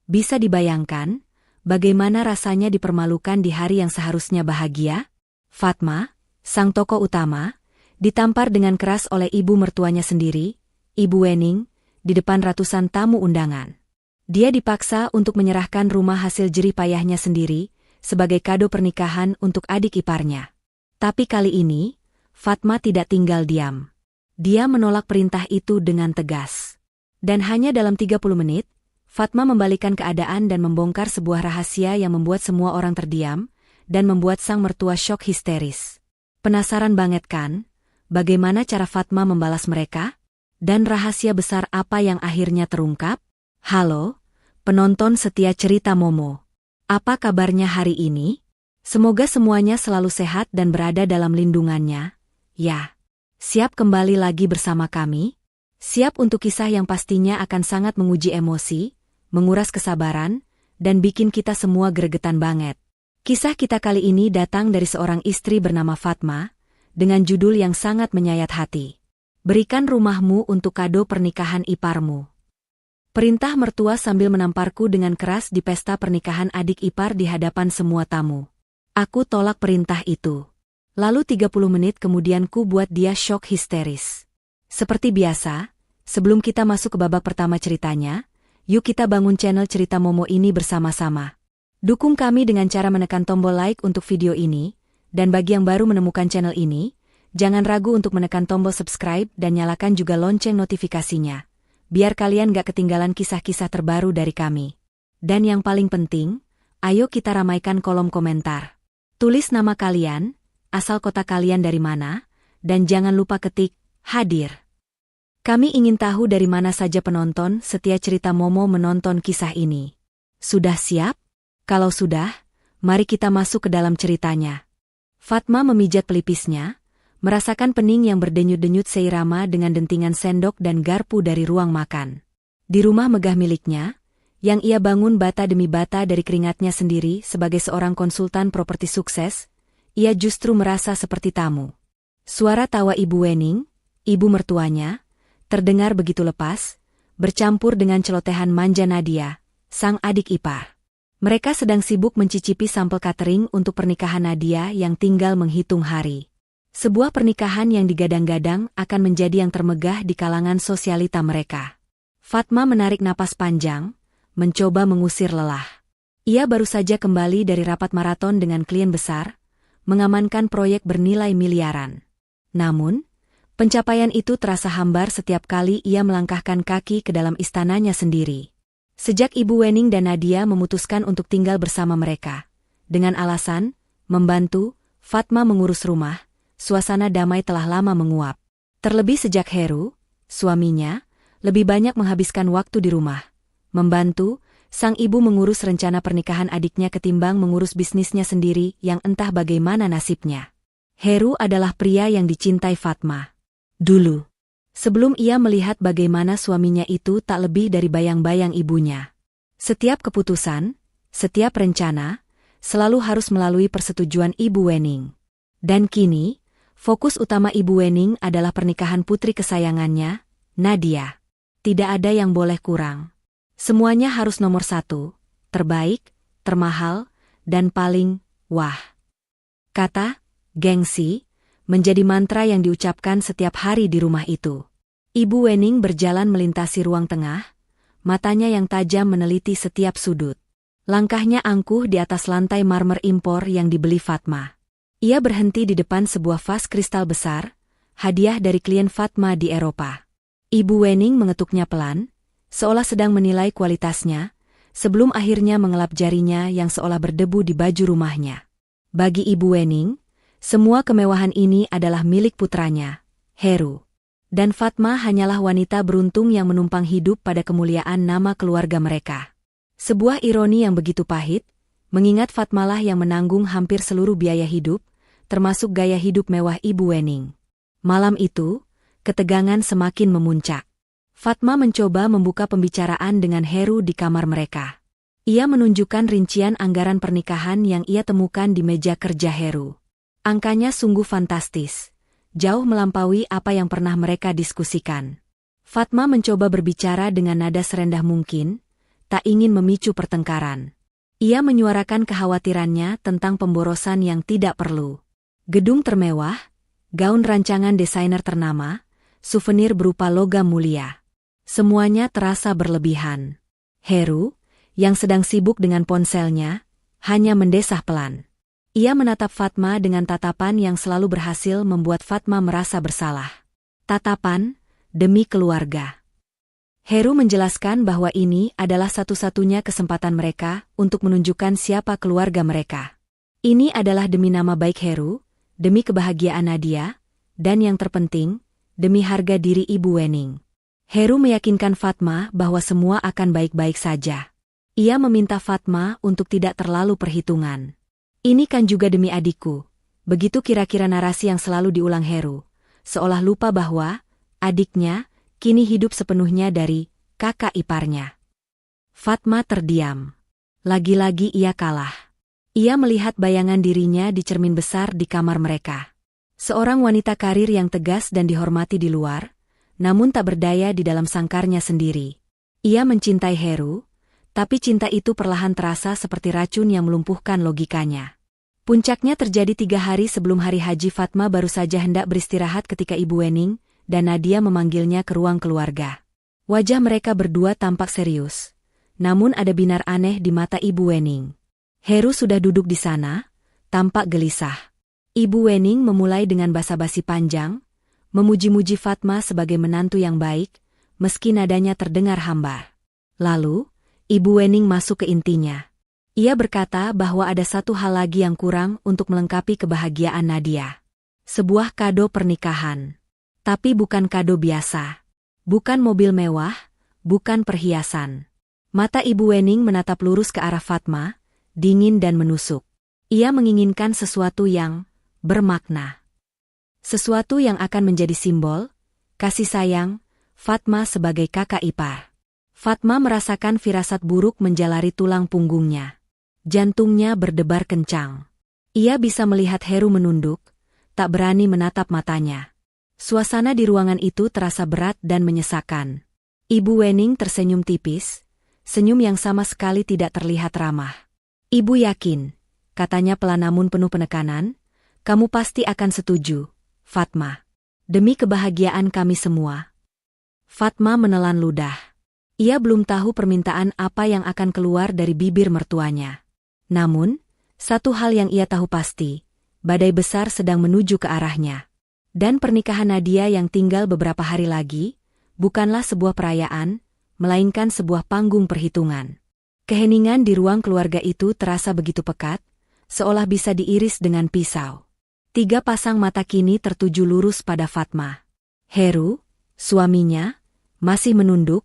Bisa dibayangkan, bagaimana rasanya dipermalukan di hari yang seharusnya bahagia? Fatma, sang tokoh utama, ditampar dengan keras oleh ibu mertuanya sendiri, Ibu Wening, di depan ratusan tamu undangan. Dia dipaksa untuk menyerahkan rumah hasil jerih payahnya sendiri, sebagai kado pernikahan untuk adik iparnya. Tapi kali ini, Fatma tidak tinggal diam. Dia menolak perintah itu dengan tegas. Dan hanya dalam 30 menit, Fatma membalikan keadaan dan membongkar sebuah rahasia yang membuat semua orang terdiam, dan membuat sang mertua syok histeris. Penasaran banget kan, bagaimana cara Fatma membalas mereka? Dan rahasia besar apa yang akhirnya terungkap? Halo, penonton setia cerita Momo. Apa kabarnya hari ini? Semoga semuanya selalu sehat dan berada dalam lindungannya. Ya, siap kembali lagi bersama kami? Siap untuk kisah yang pastinya akan sangat menguji emosi, menguras kesabaran, dan bikin kita semua gregetan banget. Kisah kita kali ini datang dari seorang istri bernama Fatma, dengan judul yang sangat menyayat hati. Berikan rumahmu untuk kado pernikahan iparmu. Perintah mertua sambil menamparku dengan keras di pesta pernikahan adik ipar di hadapan semua tamu. Aku tolak perintah itu. Lalu 30 menit kemudian ku buat dia syok histeris. Seperti biasa, sebelum kita masuk ke babak pertama ceritanya, yuk kita bangun channel cerita Momo ini bersama-sama. Dukung kami dengan cara menekan tombol like untuk video ini, dan bagi yang baru menemukan channel ini, jangan ragu untuk menekan tombol subscribe dan nyalakan juga lonceng notifikasinya, biar kalian gak ketinggalan kisah-kisah terbaru dari kami. Dan yang paling penting, ayo kita ramaikan kolom komentar. Tulis nama kalian, asal kota kalian dari mana, dan jangan lupa ketik hadir. Kami ingin tahu dari mana saja penonton setia cerita Momo menonton kisah ini. Sudah siap? Kalau sudah, mari kita masuk ke dalam ceritanya. Fatma memijat pelipisnya, merasakan pening yang berdenyut-denyut seirama dengan dentingan sendok dan garpu dari ruang makan. Di rumah megah miliknya, yang ia bangun bata demi bata dari keringatnya sendiri sebagai seorang konsultan properti sukses, ia justru merasa seperti tamu. Suara tawa Ibu Wening, ibu mertuanya, terdengar begitu lepas, bercampur dengan celotehan manja Nadia, sang adik ipar. Mereka sedang sibuk mencicipi sampel catering untuk pernikahan Nadia yang tinggal menghitung hari. Sebuah pernikahan yang digadang-gadang akan menjadi yang termegah di kalangan sosialita mereka. Fatma menarik napas panjang, mencoba mengusir lelah. Ia baru saja kembali dari rapat maraton dengan klien besar, mengamankan proyek bernilai miliaran. Namun, pencapaian itu terasa hambar setiap kali ia melangkahkan kaki ke dalam istananya sendiri. Sejak Ibu Wening dan Nadia memutuskan untuk tinggal bersama mereka, dengan alasan membantu Fatma mengurus rumah, suasana damai telah lama menguap. Terlebih sejak Heru, suaminya, lebih banyak menghabiskan waktu di rumah, membantu sang ibu mengurus rencana pernikahan adiknya ketimbang mengurus bisnisnya sendiri yang entah bagaimana nasibnya. Heru adalah pria yang dicintai Fatma. Dulu, sebelum ia melihat bagaimana suaminya itu tak lebih dari bayang-bayang ibunya. Setiap keputusan, setiap rencana, selalu harus melalui persetujuan Ibu Wening. Dan kini, fokus utama Ibu Wening adalah pernikahan putri kesayangannya, Nadia. Tidak ada yang boleh kurang. Semuanya harus nomor satu, terbaik, termahal, dan paling, wah. Kata, gengsi, menjadi mantra yang diucapkan setiap hari di rumah itu. Ibu Wening berjalan melintasi ruang tengah, matanya yang tajam meneliti setiap sudut. Langkahnya angkuh di atas lantai marmer impor yang dibeli Fatma. Ia berhenti di depan sebuah vas kristal besar, hadiah dari klien Fatma di Eropa. Ibu Wening mengetuknya pelan, seolah sedang menilai kualitasnya, sebelum akhirnya mengelap jarinya yang seolah berdebu di baju rumahnya. Bagi Ibu Wening, semua kemewahan ini adalah milik putranya, Heru. Dan Fatma hanyalah wanita beruntung yang menumpang hidup pada kemuliaan nama keluarga mereka. Sebuah ironi yang begitu pahit, mengingat Fatmalah yang menanggung hampir seluruh biaya hidup, termasuk gaya hidup mewah Ibu Wening. Malam itu, ketegangan semakin memuncak. Fatma mencoba membuka pembicaraan dengan Heru di kamar mereka. Ia menunjukkan rincian anggaran pernikahan yang ia temukan di meja kerja Heru. Angkanya sungguh fantastis, jauh melampaui apa yang pernah mereka diskusikan. Fatma mencoba berbicara dengan nada serendah mungkin, tak ingin memicu pertengkaran. Ia menyuarakan kekhawatirannya tentang pemborosan yang tidak perlu. Gedung termewah, gaun rancangan desainer ternama, souvenir berupa logam mulia. Semuanya terasa berlebihan. Heru, yang sedang sibuk dengan ponselnya, hanya mendesah pelan. Ia menatap Fatma dengan tatapan yang selalu berhasil membuat Fatma merasa bersalah. Tatapan, demi keluarga. Heru menjelaskan bahwa ini adalah satu-satunya kesempatan mereka untuk menunjukkan siapa keluarga mereka. Ini adalah demi nama baik Heru, demi kebahagiaan Nadia, dan yang terpenting, demi harga diri Ibu Wening. Heru meyakinkan Fatma bahwa semua akan baik-baik saja. Ia meminta Fatma untuk tidak terlalu perhitungan. Ini kan juga demi adikku. Begitu kira-kira narasi yang selalu diulang Heru, seolah lupa bahwa adiknya kini hidup sepenuhnya dari kakak iparnya. Fatma terdiam. Lagi-lagi ia kalah. Ia melihat bayangan dirinya di cermin besar di kamar mereka. Seorang wanita karir yang tegas dan dihormati di luar, namun tak berdaya di dalam sangkarnya sendiri. Ia mencintai Heru, tapi cinta itu perlahan terasa seperti racun yang melumpuhkan logikanya. Puncaknya terjadi 3 hari sebelum hari haji. Fatma baru saja hendak beristirahat ketika Ibu Wening dan Nadia memanggilnya ke ruang keluarga. Wajah mereka berdua tampak serius, namun ada binar aneh di mata Ibu Wening. Heru sudah duduk di sana, tampak gelisah. Ibu Wening memulai dengan basa-basi panjang, memuji-muji Fatma sebagai menantu yang baik, meski nadanya terdengar hambar. Lalu, Ibu Wening masuk ke intinya. Ia berkata bahwa ada satu hal lagi yang kurang untuk melengkapi kebahagiaan Nadia. Sebuah kado pernikahan. Tapi bukan kado biasa. Bukan mobil mewah, bukan perhiasan. Mata Ibu Wening menatap lurus ke arah Fatma, dingin dan menusuk. Ia menginginkan sesuatu yang bermakna. Sesuatu yang akan menjadi simbol kasih sayang Fatma sebagai kakak ipar. Fatma merasakan firasat buruk menjalari tulang punggungnya. Jantungnya berdebar kencang. Ia bisa melihat Heru menunduk, tak berani menatap matanya. Suasana di ruangan itu terasa berat dan menyesakan. Ibu Wening tersenyum tipis, senyum yang sama sekali tidak terlihat ramah. Ibu yakin, katanya pelan namun penuh penekanan, kamu pasti akan setuju, Fatma. Demi kebahagiaan kami semua. Fatma menelan ludah. Ia belum tahu permintaan apa yang akan keluar dari bibir mertuanya. Namun, satu hal yang ia tahu pasti, badai besar sedang menuju ke arahnya. Dan pernikahan Nadia yang tinggal beberapa hari lagi, bukanlah sebuah perayaan, melainkan sebuah panggung perhitungan. Keheningan di ruang keluarga itu terasa begitu pekat, seolah bisa diiris dengan pisau. 3 pasang mata kini tertuju lurus pada Fatma. Heru, suaminya, masih menunduk,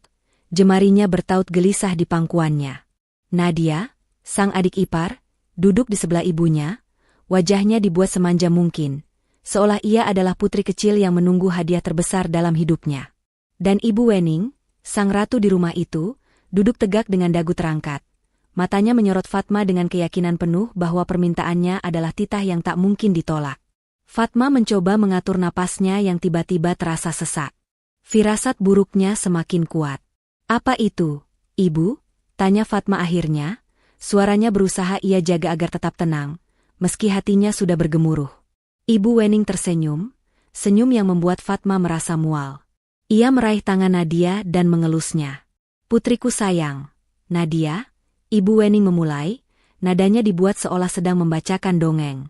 jemarinya bertaut gelisah di pangkuannya. Nadia, sang adik ipar, duduk di sebelah ibunya, wajahnya dibuat semanja mungkin, seolah ia adalah putri kecil yang menunggu hadiah terbesar dalam hidupnya. Dan Ibu Wening, sang ratu di rumah itu, duduk tegak dengan dagu terangkat. Matanya menyorot Fatma dengan keyakinan penuh bahwa permintaannya adalah titah yang tak mungkin ditolak. Fatma mencoba mengatur napasnya yang tiba-tiba terasa sesak. Firasat buruknya semakin kuat. Apa itu, Ibu? Tanya Fatma akhirnya. Suaranya berusaha ia jaga agar tetap tenang, meski hatinya sudah bergemuruh. Ibu Wening tersenyum, senyum yang membuat Fatma merasa mual. Ia meraih tangan Nadia dan mengelusnya. Putriku sayang, Nadia, Ibu Wening memulai, nadanya dibuat seolah sedang membacakan dongeng.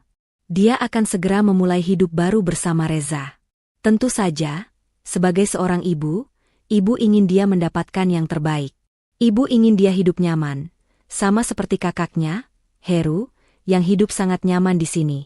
Dia akan segera memulai hidup baru bersama Reza. Tentu saja, sebagai seorang ibu, ibu ingin dia mendapatkan yang terbaik. Ibu ingin dia hidup nyaman. Sama seperti kakaknya, Heru, yang hidup sangat nyaman di sini.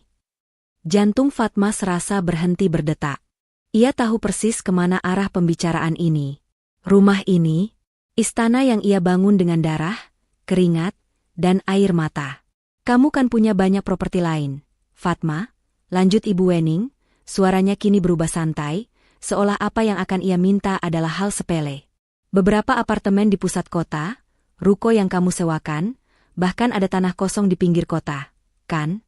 Jantung Fatma serasa berhenti berdetak. Ia tahu persis kemana arah pembicaraan ini. Rumah ini, istana yang ia bangun dengan darah, keringat, dan air mata. Kamu kan punya banyak properti lain, Fatma, lanjut Ibu Wening, suaranya kini berubah santai, seolah apa yang akan ia minta adalah hal sepele. Beberapa apartemen di pusat kota, ruko yang kamu sewakan, bahkan ada tanah kosong di pinggir kota, kan?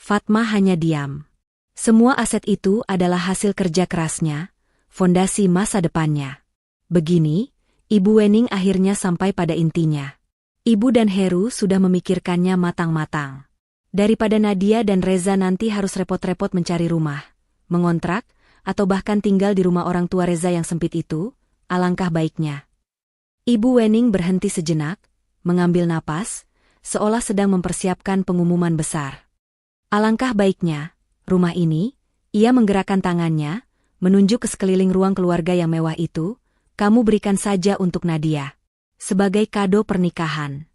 Fatma hanya diam. Semua aset itu adalah hasil kerja kerasnya, fondasi masa depannya. Begini, Ibu Wening akhirnya sampai pada intinya. Ibu dan Heru sudah memikirkannya matang-matang. Daripada Nadia dan Reza nanti harus repot-repot mencari rumah, mengontrak, atau bahkan tinggal di rumah orang tua Reza yang sempit itu, alangkah baiknya. Ibu Wening berhenti sejenak, mengambil napas, seolah sedang mempersiapkan pengumuman besar. Alangkah baiknya, rumah ini, ia menggerakkan tangannya, menunjuk ke sekeliling ruang keluarga yang mewah itu, kamu berikan saja untuk Nadia. Sebagai kado pernikahan.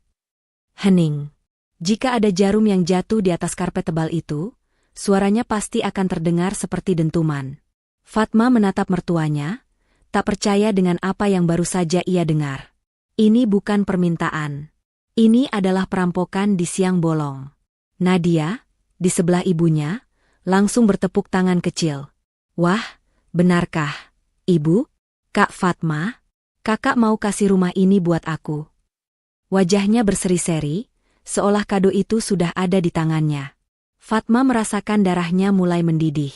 Hening. Jika ada jarum yang jatuh di atas karpet tebal itu, suaranya pasti akan terdengar seperti dentuman. Fatma menatap mertuanya, tak percaya dengan apa yang baru saja ia dengar. Ini bukan permintaan. Ini adalah perampokan di siang bolong. Nadia, di sebelah ibunya, langsung bertepuk tangan kecil. Wah, benarkah, Ibu? Kak Fatma? Kakak mau kasih rumah ini buat aku. Wajahnya berseri-seri, seolah kado itu sudah ada di tangannya. Fatma merasakan darahnya mulai mendidih.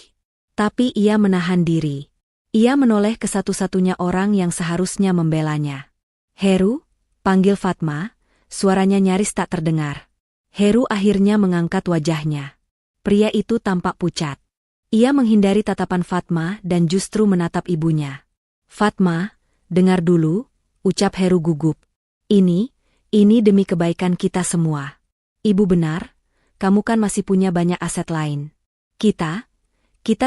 Tapi ia menahan diri. Ia menoleh ke satu-satunya orang yang seharusnya membelanya. Heru, panggil Fatma, suaranya nyaris tak terdengar. Heru akhirnya mengangkat wajahnya. Pria itu tampak pucat. Ia menghindari tatapan Fatma dan justru menatap ibunya. Fatma, dengar dulu, ucap Heru gugup. Ini demi kebaikan kita semua. Ibu benar, kamu kan masih punya banyak aset lain. Kita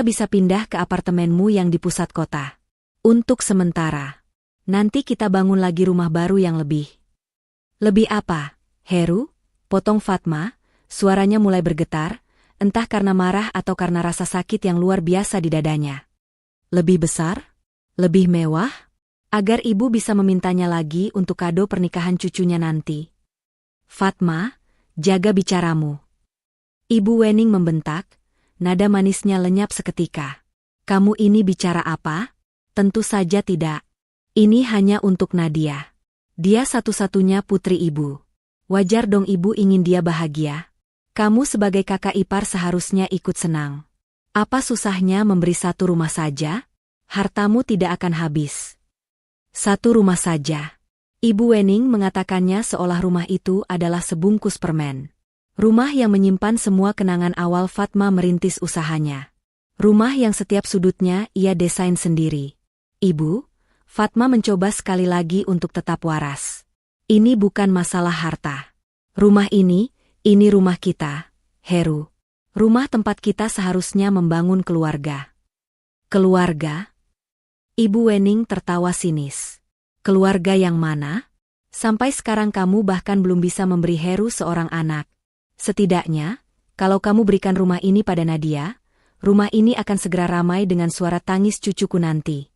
bisa pindah ke apartemenmu yang di pusat kota. Untuk sementara. Nanti kita bangun lagi rumah baru yang lebih. Lebih apa, Heru? Potong Fatma, suaranya mulai bergetar, entah karena marah atau karena rasa sakit yang luar biasa di dadanya. Lebih besar? Lebih mewah? Agar ibu bisa memintanya lagi untuk kado pernikahan cucunya nanti. Fatma, jaga bicaramu. Ibu Wening membentak, nada manisnya lenyap seketika. Kamu ini bicara apa? Tentu saja tidak. Ini hanya untuk Nadia. Dia satu-satunya putri ibu. Wajar dong ibu ingin dia bahagia. Kamu sebagai kakak ipar seharusnya ikut senang. Apa susahnya memberi satu rumah saja? Hartamu tidak akan habis. Satu rumah saja. Ibu Wening mengatakannya seolah rumah itu adalah sebungkus permen. Rumah yang menyimpan semua kenangan awal Fatma merintis usahanya. Rumah yang setiap sudutnya ia desain sendiri. Ibu, Fatma mencoba sekali lagi untuk tetap waras. Ini bukan masalah harta. Rumah ini rumah kita, Heru. Rumah tempat kita seharusnya membangun keluarga. Keluarga? Ibu Wening tertawa sinis. Keluarga yang mana? Sampai sekarang kamu bahkan belum bisa memberi Heru seorang anak. Setidaknya, kalau kamu berikan rumah ini pada Nadia, rumah ini akan segera ramai dengan suara tangis cucuku nanti.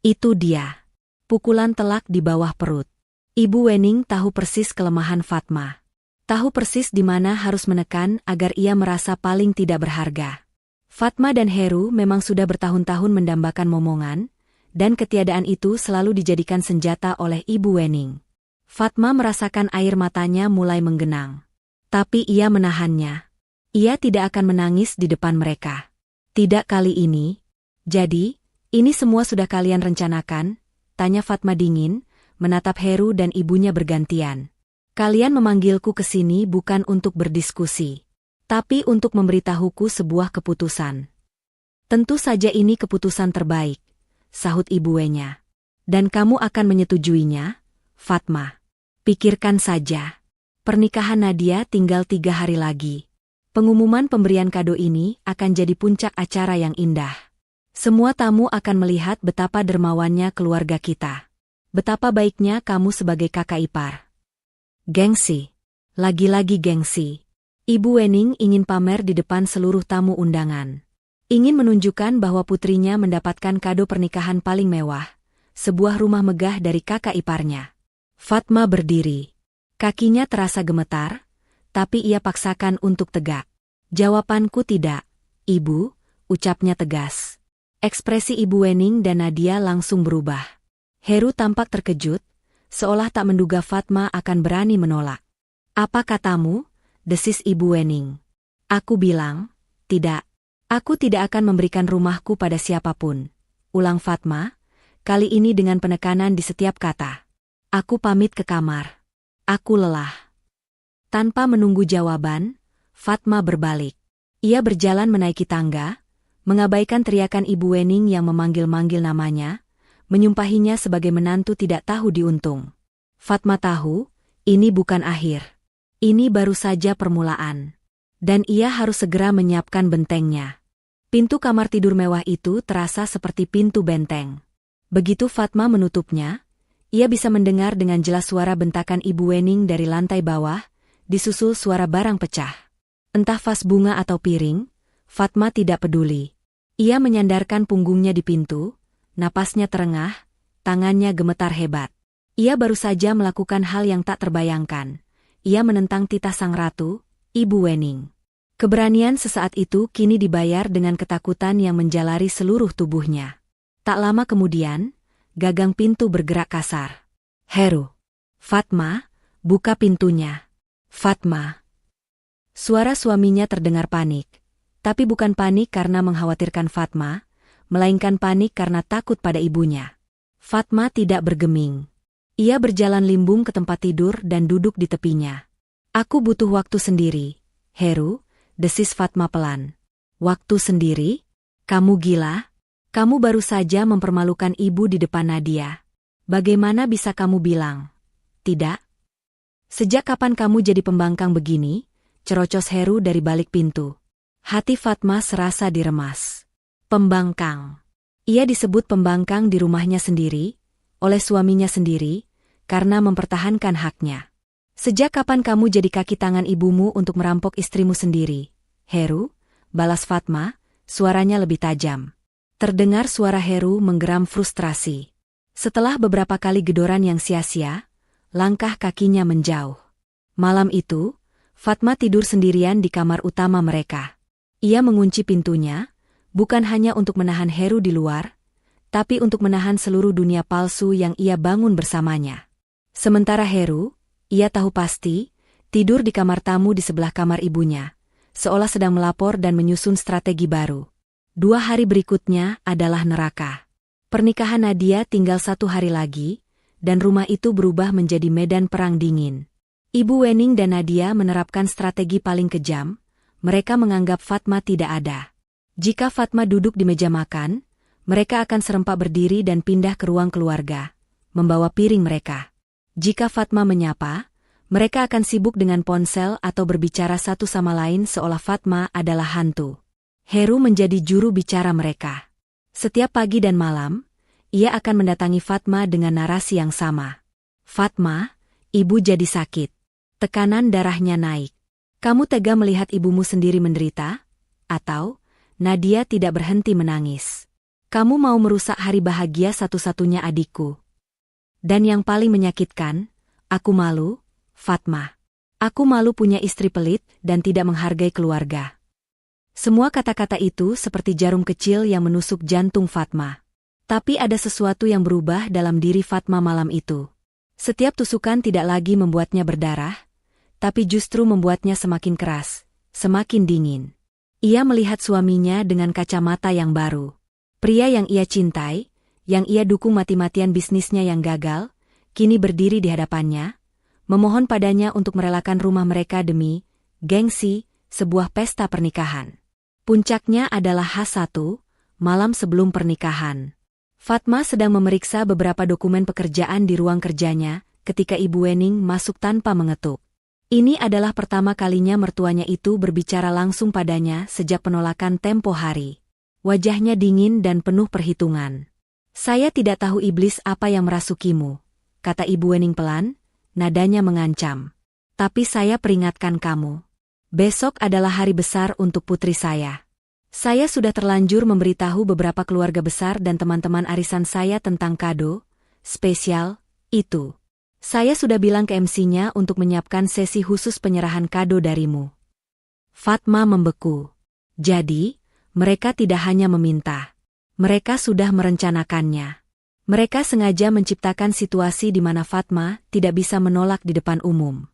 Itu dia. Pukulan telak di bawah perut. Ibu Wening tahu persis kelemahan Fatma. Tahu persis di mana harus menekan agar ia merasa paling tidak berharga. Fatma dan Heru memang sudah bertahun-tahun mendambakan momongan, dan ketiadaan itu selalu dijadikan senjata oleh Ibu Wening. Fatma merasakan air matanya mulai menggenang. Tapi ia menahannya. Ia tidak akan menangis di depan mereka. Tidak kali ini. Jadi, ini semua sudah kalian rencanakan? Tanya Fatma dingin, menatap Heru dan ibunya bergantian. Kalian memanggilku ke sini bukan untuk berdiskusi, tapi untuk memberitahuku sebuah keputusan. Tentu saja ini keputusan terbaik, sahut Ibu Wenya. Dan kamu akan menyetujuinya, Fatma. Pikirkan saja. Pernikahan Nadia tinggal 3 hari lagi. Pengumuman pemberian kado ini akan jadi puncak acara yang indah. Semua tamu akan melihat betapa dermawannya keluarga kita. Betapa baiknya kamu sebagai kakak ipar. Gengsi. Lagi-lagi gengsi. Ibu Wening ingin pamer di depan seluruh tamu undangan. Ingin menunjukkan bahwa putrinya mendapatkan kado pernikahan paling mewah. Sebuah rumah megah dari kakak iparnya. Fatma berdiri. Kakinya terasa gemetar, tapi ia paksakan untuk tegak. Jawabanku tidak, Ibu, ucapnya tegas. Ekspresi Ibu Wening dan Nadia langsung berubah. Heru tampak terkejut, seolah tak menduga Fatma akan berani menolak. Apa katamu? Desis Ibu Wening. Aku bilang, tidak. Aku tidak akan memberikan rumahku pada siapapun. Ulang Fatma, kali ini dengan penekanan di setiap kata. Aku pamit ke kamar. Aku lelah. Tanpa menunggu jawaban, Fatma berbalik. Ia berjalan menaiki tangga, mengabaikan teriakan Ibu Wening yang memanggil-manggil namanya, menyumpahinya sebagai menantu tidak tahu diuntung. Fatma tahu, ini bukan akhir. Ini baru saja permulaan. Dan ia harus segera menyiapkan bentengnya. Pintu kamar tidur mewah itu terasa seperti pintu benteng. Begitu Fatma menutupnya, ia bisa mendengar dengan jelas suara bentakan Ibu Wening dari lantai bawah, disusul suara barang pecah. Entah vas bunga atau piring, Fatma tidak peduli. Ia menyandarkan punggungnya di pintu, napasnya terengah, tangannya gemetar hebat. Ia baru saja melakukan hal yang tak terbayangkan. Ia menentang titah sang ratu, Ibu Wening. Keberanian sesaat itu kini dibayar dengan ketakutan yang menjalari seluruh tubuhnya. Tak lama kemudian, gagang pintu bergerak kasar. Heru. Fatma, buka pintunya. Fatma. Suara suaminya terdengar panik. Tapi bukan panik karena mengkhawatirkan Fatma, melainkan panik karena takut pada ibunya. Fatma tidak bergeming. Ia berjalan limbung ke tempat tidur dan duduk di tepinya. Aku butuh waktu sendiri, Heru, desis Fatma pelan. Waktu sendiri? Kamu gila? Kamu baru saja mempermalukan ibu di depan Nadia. Bagaimana bisa kamu bilang? Tidak? Sejak kapan kamu jadi pembangkang begini? Cerocos Heru dari balik pintu. Hati Fatma serasa diremas. Pembangkang. Ia disebut pembangkang di rumahnya sendiri, oleh suaminya sendiri, karena mempertahankan haknya. Sejak kapan kamu jadi kaki tangan ibumu untuk merampok istrimu sendiri? Heru, balas Fatma, suaranya lebih tajam. Terdengar suara Heru menggeram frustrasi. Setelah beberapa kali gedoran yang sia-sia, langkah kakinya menjauh. Malam itu, Fatma tidur sendirian di kamar utama mereka. Ia mengunci pintunya, bukan hanya untuk menahan Heru di luar, tapi untuk menahan seluruh dunia palsu yang ia bangun bersamanya. Sementara Heru, ia tahu pasti, tidur di kamar tamu di sebelah kamar ibunya, seolah sedang melapor dan menyusun strategi baru. 2 hari berikutnya adalah neraka. Pernikahan Nadia tinggal 1 hari lagi, dan rumah itu berubah menjadi medan perang dingin. Ibu Wening dan Nadia menerapkan strategi paling kejam, mereka menganggap Fatma tidak ada. Jika Fatma duduk di meja makan, mereka akan serempak berdiri dan pindah ke ruang keluarga, membawa piring mereka. Jika Fatma menyapa, mereka akan sibuk dengan ponsel atau berbicara satu sama lain seolah Fatma adalah hantu. Heru menjadi juru bicara mereka. Setiap pagi dan malam, ia akan mendatangi Fatma dengan narasi yang sama. Fatma, ibu jadi sakit. Tekanan darahnya naik. Kamu tega melihat ibumu sendiri menderita? Atau, Nadia tidak berhenti menangis. Kamu mau merusak hari bahagia satu-satunya adikku. Dan yang paling menyakitkan, aku malu, Fatma. Aku malu punya istri pelit dan tidak menghargai keluarga. Semua kata-kata itu seperti jarum kecil yang menusuk jantung Fatma. Tapi ada sesuatu yang berubah dalam diri Fatma malam itu. Setiap tusukan tidak lagi membuatnya berdarah, tapi justru membuatnya semakin keras, semakin dingin. Ia melihat suaminya dengan kacamata yang baru. Pria yang ia cintai, yang ia dukung mati-matian bisnisnya yang gagal, kini berdiri di hadapannya, memohon padanya untuk merelakan rumah mereka demi gengsi, sebuah pesta pernikahan. Puncaknya adalah H1, malam sebelum pernikahan. Fatma sedang memeriksa beberapa dokumen pekerjaan di ruang kerjanya, ketika Ibu Wening masuk tanpa mengetuk. Ini adalah pertama kalinya mertuanya itu berbicara langsung padanya sejak penolakan tempo hari. Wajahnya dingin dan penuh perhitungan. Saya tidak tahu iblis apa yang merasukimu, kata Ibu Wening pelan, nadanya mengancam. Tapi saya peringatkan kamu. Besok adalah hari besar untuk putri saya. Saya sudah terlanjur memberitahu beberapa keluarga besar dan teman-teman arisan saya tentang kado spesial itu. Saya sudah bilang ke MC-nya untuk menyiapkan sesi khusus penyerahan kado darimu. Fatma membeku. Jadi, mereka tidak hanya meminta. Mereka sudah merencanakannya. Mereka sengaja menciptakan situasi di mana Fatma tidak bisa menolak di depan umum.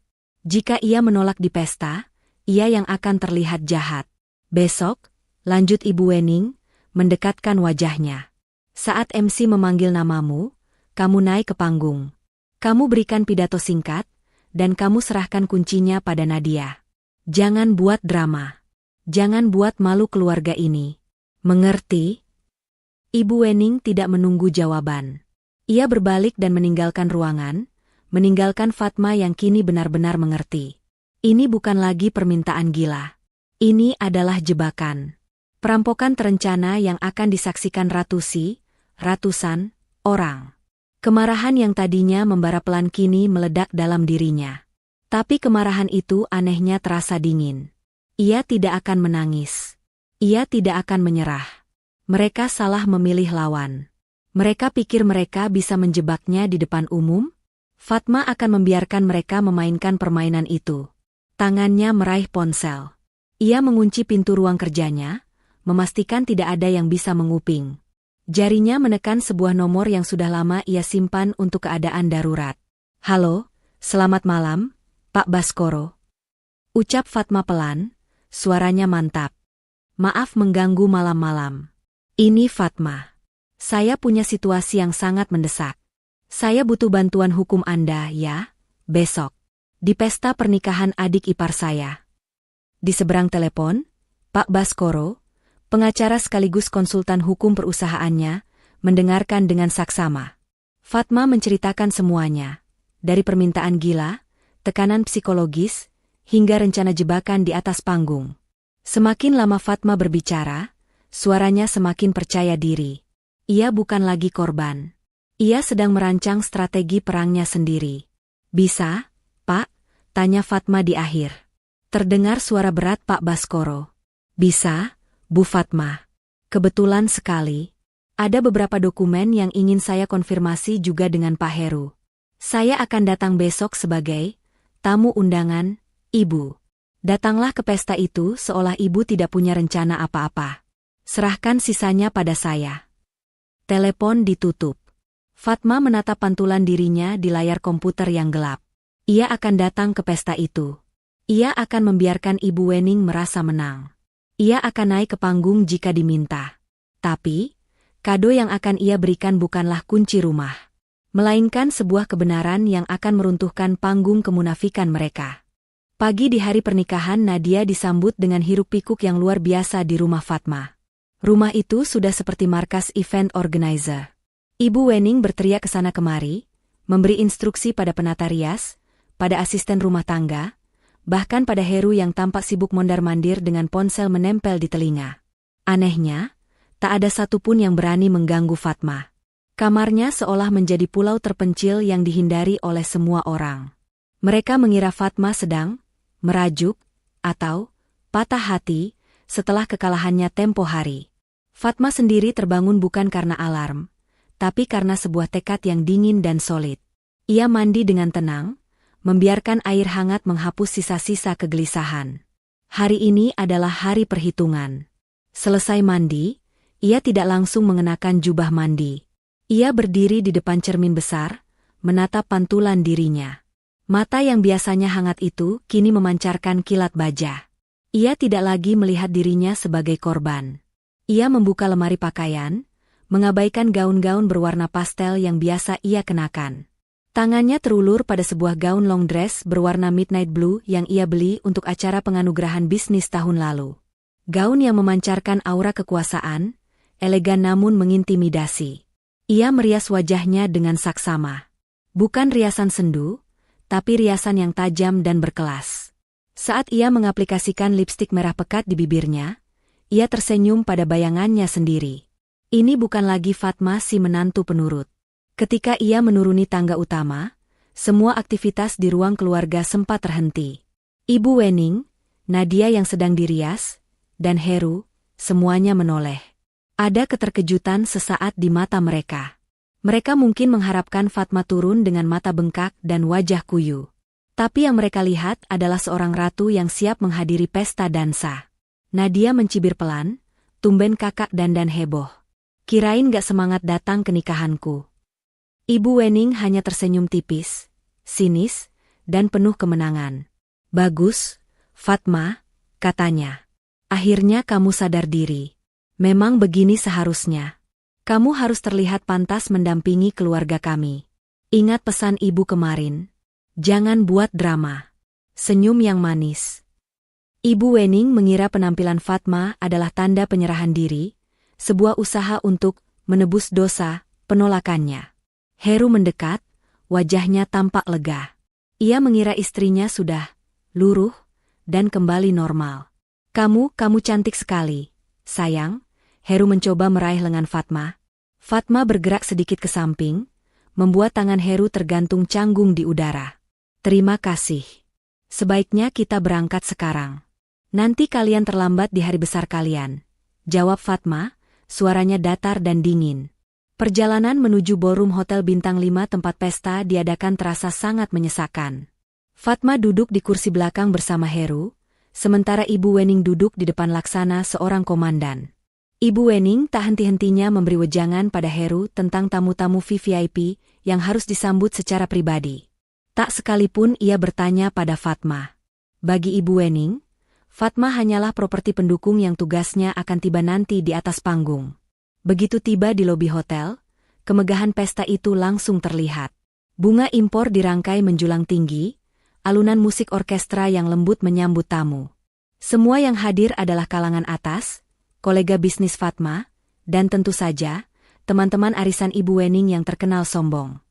Jika ia menolak di pesta, ia yang akan terlihat jahat. Besok, lanjut Ibu Wening, mendekatkan wajahnya. Saat MC memanggil namamu, kamu naik ke panggung. Kamu berikan pidato singkat, dan kamu serahkan kuncinya pada Nadia. Jangan buat drama. Jangan buat malu keluarga ini. Mengerti? Ibu Wening tidak menunggu jawaban. Ia berbalik dan meninggalkan ruangan, meninggalkan Fatma yang kini benar-benar mengerti. Ini bukan lagi permintaan gila. Ini adalah jebakan. Perampokan terencana yang akan disaksikan ratusan orang. Kemarahan yang tadinya membara pelan kini meledak dalam dirinya. Tapi kemarahan itu anehnya terasa dingin. Ia tidak akan menangis. Ia tidak akan menyerah. Mereka salah memilih lawan. Mereka pikir mereka bisa menjebaknya di depan umum? Fatma akan membiarkan mereka memainkan permainan itu. Tangannya meraih ponsel. Ia mengunci pintu ruang kerjanya, memastikan tidak ada yang bisa menguping. Jarinya menekan sebuah nomor yang sudah lama ia simpan untuk keadaan darurat. "Halo, selamat malam, Pak Baskoro." Ucap Fatma pelan, suaranya mantap. "Maaf mengganggu malam-malam. Ini Fatma. Saya punya situasi yang sangat mendesak. Saya butuh bantuan hukum Anda ya, besok. Di pesta pernikahan adik ipar saya." Di seberang telepon, Pak Baskoro, pengacara sekaligus konsultan hukum perusahaannya, mendengarkan dengan saksama. Fatma menceritakan semuanya, dari permintaan gila, tekanan psikologis, hingga rencana jebakan di atas panggung. Semakin lama Fatma berbicara, suaranya semakin percaya diri. Ia bukan lagi korban. Ia sedang merancang strategi perangnya sendiri. "Bisa, Pak?" tanya Fatma di akhir. Terdengar suara berat Pak Baskoro. "Bisa, Bu Fatma. Kebetulan sekali. Ada beberapa dokumen yang ingin saya konfirmasi juga dengan Pak Heru. Saya akan datang besok sebagai tamu undangan, Ibu. Datanglah ke pesta itu seolah Ibu tidak punya rencana apa-apa. Serahkan sisanya pada saya." Telepon ditutup. Fatma menatap pantulan dirinya di layar komputer yang gelap. Ia akan datang ke pesta itu. Ia akan membiarkan Ibu Wening merasa menang. Ia akan naik ke panggung jika diminta. Tapi, kado yang akan ia berikan bukanlah kunci rumah, melainkan sebuah kebenaran yang akan meruntuhkan panggung kemunafikan mereka. Pagi di hari pernikahan Nadia disambut dengan hiruk-pikuk yang luar biasa di rumah Fatma. Rumah itu sudah seperti markas event organizer. Ibu Wening berteriak ke sana kemari, memberi instruksi pada penata rias, pada asisten rumah tangga, bahkan pada Heru yang tampak sibuk mondar-mandir dengan ponsel menempel di telinga. Anehnya, tak ada satupun yang berani mengganggu Fatma. Kamarnya seolah menjadi pulau terpencil yang dihindari oleh semua orang. Mereka mengira Fatma sedang merajuk atau patah hati setelah kekalahannya tempo hari. Fatma sendiri terbangun bukan karena alarm, tapi karena sebuah tekad yang dingin dan solid. Ia mandi dengan tenang, membiarkan air hangat menghapus sisa-sisa kegelisahan. Hari ini adalah hari perhitungan. Selesai mandi, ia tidak langsung mengenakan jubah mandi. Ia berdiri di depan cermin besar, menatap pantulan dirinya. Mata yang biasanya hangat itu kini memancarkan kilat baja. Ia tidak lagi melihat dirinya sebagai korban. Ia membuka lemari pakaian, mengabaikan gaun-gaun berwarna pastel yang biasa ia kenakan. Tangannya terulur pada sebuah gaun long dress berwarna midnight blue yang ia beli untuk acara penganugerahan bisnis tahun lalu. Gaun yang memancarkan aura kekuasaan, elegan namun mengintimidasi. Ia merias wajahnya dengan saksama. Bukan riasan sendu, tapi riasan yang tajam dan berkelas. Saat ia mengaplikasikan lipstik merah pekat di bibirnya, ia tersenyum pada bayangannya sendiri. Ini bukan lagi Fatma si menantu penurut. Ketika ia menuruni tangga utama, semua aktivitas di ruang keluarga sempat terhenti. Ibu Wening, Nadia yang sedang dirias, dan Heru, semuanya menoleh. Ada keterkejutan sesaat di mata mereka. Mereka mungkin mengharapkan Fatma turun dengan mata bengkak dan wajah kuyu. Tapi yang mereka lihat adalah seorang ratu yang siap menghadiri pesta dansa. Nadia mencibir pelan, "Tumben kakak dandan heboh. Kirain gak semangat datang ke nikahanku." Ibu Wening hanya tersenyum tipis, sinis, dan penuh kemenangan. "Bagus, Fatma," katanya. "Akhirnya kamu sadar diri. Memang begini seharusnya. Kamu harus terlihat pantas mendampingi keluarga kami. Ingat pesan ibu kemarin. Jangan buat drama. Senyum yang manis. Ibu Wening mengira penampilan Fatma adalah tanda penyerahan diri, sebuah usaha untuk menebus dosa penolakannya. Heru mendekat, wajahnya tampak lega. Ia mengira istrinya sudah luruh dan kembali normal. Kamu cantik sekali, sayang. Heru mencoba meraih lengan Fatma. Fatma bergerak sedikit ke samping, membuat tangan Heru tergantung canggung di udara. Terima kasih. Sebaiknya kita berangkat sekarang. Nanti kalian terlambat di hari besar kalian, jawab Fatma, suaranya datar dan dingin. Perjalanan menuju ballroom Hotel Bintang 5 tempat pesta diadakan terasa sangat menyesakan. Fatma duduk di kursi belakang bersama Heru, sementara Ibu Wening duduk di depan laksana seorang komandan. Ibu Wening tak henti-hentinya memberi wejangan pada Heru tentang tamu-tamu VVIP yang harus disambut secara pribadi. Tak sekalipun ia bertanya pada Fatma. Bagi Ibu Wening, Fatma hanyalah properti pendukung yang tugasnya akan tiba nanti di atas panggung. Begitu tiba di lobi hotel, kemegahan pesta itu langsung terlihat. Bunga impor dirangkai menjulang tinggi, alunan musik orkestra yang lembut menyambut tamu. Semua yang hadir adalah kalangan atas, kolega bisnis Fatma, dan tentu saja, teman-teman arisan Ibu Wening yang terkenal sombong.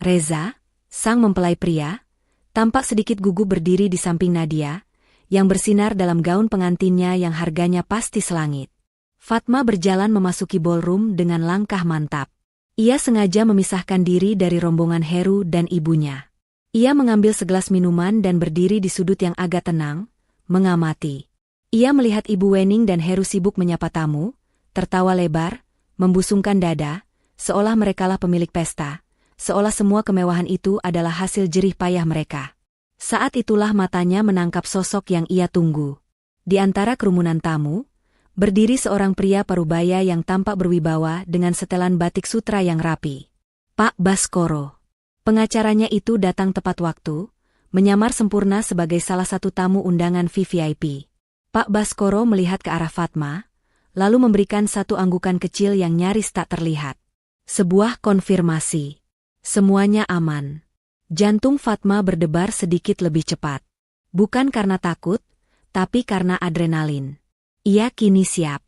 Reza, sang mempelai pria, tampak sedikit gugup berdiri di samping Nadia, yang bersinar dalam gaun pengantinnya yang harganya pasti selangit. Fatma berjalan memasuki ballroom dengan langkah mantap. Ia sengaja memisahkan diri dari rombongan Heru dan ibunya. Ia mengambil segelas minuman dan berdiri di sudut yang agak tenang, mengamati. Ia melihat Ibu Wening dan Heru sibuk menyapa tamu, tertawa lebar, membusungkan dada, seolah merekalah pemilik pesta, seolah semua kemewahan itu adalah hasil jerih payah mereka. Saat itulah matanya menangkap sosok yang ia tunggu. Di antara kerumunan tamu, berdiri seorang pria parubaya yang tampak berwibawa dengan setelan batik sutra yang rapi. Pak Baskoro. Pengacaranya itu datang tepat waktu, menyamar sempurna sebagai salah satu tamu undangan VVIP. Pak Baskoro melihat ke arah Fatma, lalu memberikan satu anggukan kecil yang nyaris tak terlihat. Sebuah konfirmasi. Semuanya aman. Jantung Fatma berdebar sedikit lebih cepat. Bukan karena takut, tapi karena adrenalin. Ia kini siap.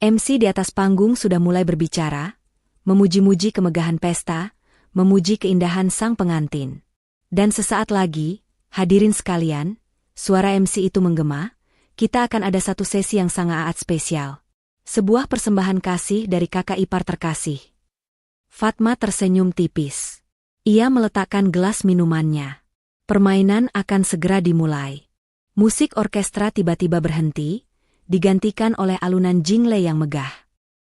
MC di atas panggung sudah mulai berbicara, memuji-muji kemegahan pesta, memuji keindahan sang pengantin. Dan sesaat lagi, hadirin sekalian, suara MC itu menggema, kita akan ada satu sesi yang sangat spesial. Sebuah persembahan kasih dari kakak ipar terkasih. Fatma tersenyum tipis. Ia meletakkan gelas minumannya. Permainan akan segera dimulai. Musik orkestra tiba-tiba berhenti, digantikan oleh alunan jingle yang megah.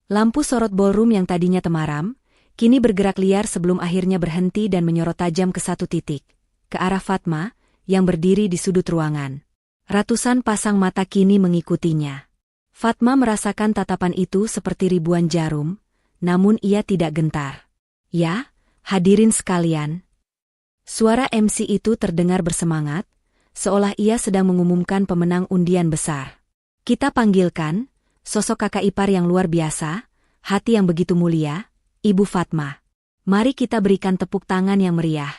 Lampu sorot ballroom yang tadinya temaram, kini bergerak liar sebelum akhirnya berhenti dan menyorot tajam ke satu titik, ke arah Fatma, yang berdiri di sudut ruangan. Ratusan pasang mata kini mengikutinya. Fatma merasakan tatapan itu seperti ribuan jarum, namun ia tidak gentar. Ya, hadirin sekalian. Suara MC itu terdengar bersemangat, seolah ia sedang mengumumkan pemenang undian besar. Kita panggilkan, sosok kakak ipar yang luar biasa, hati yang begitu mulia, Ibu Fatma. Mari kita berikan tepuk tangan yang meriah.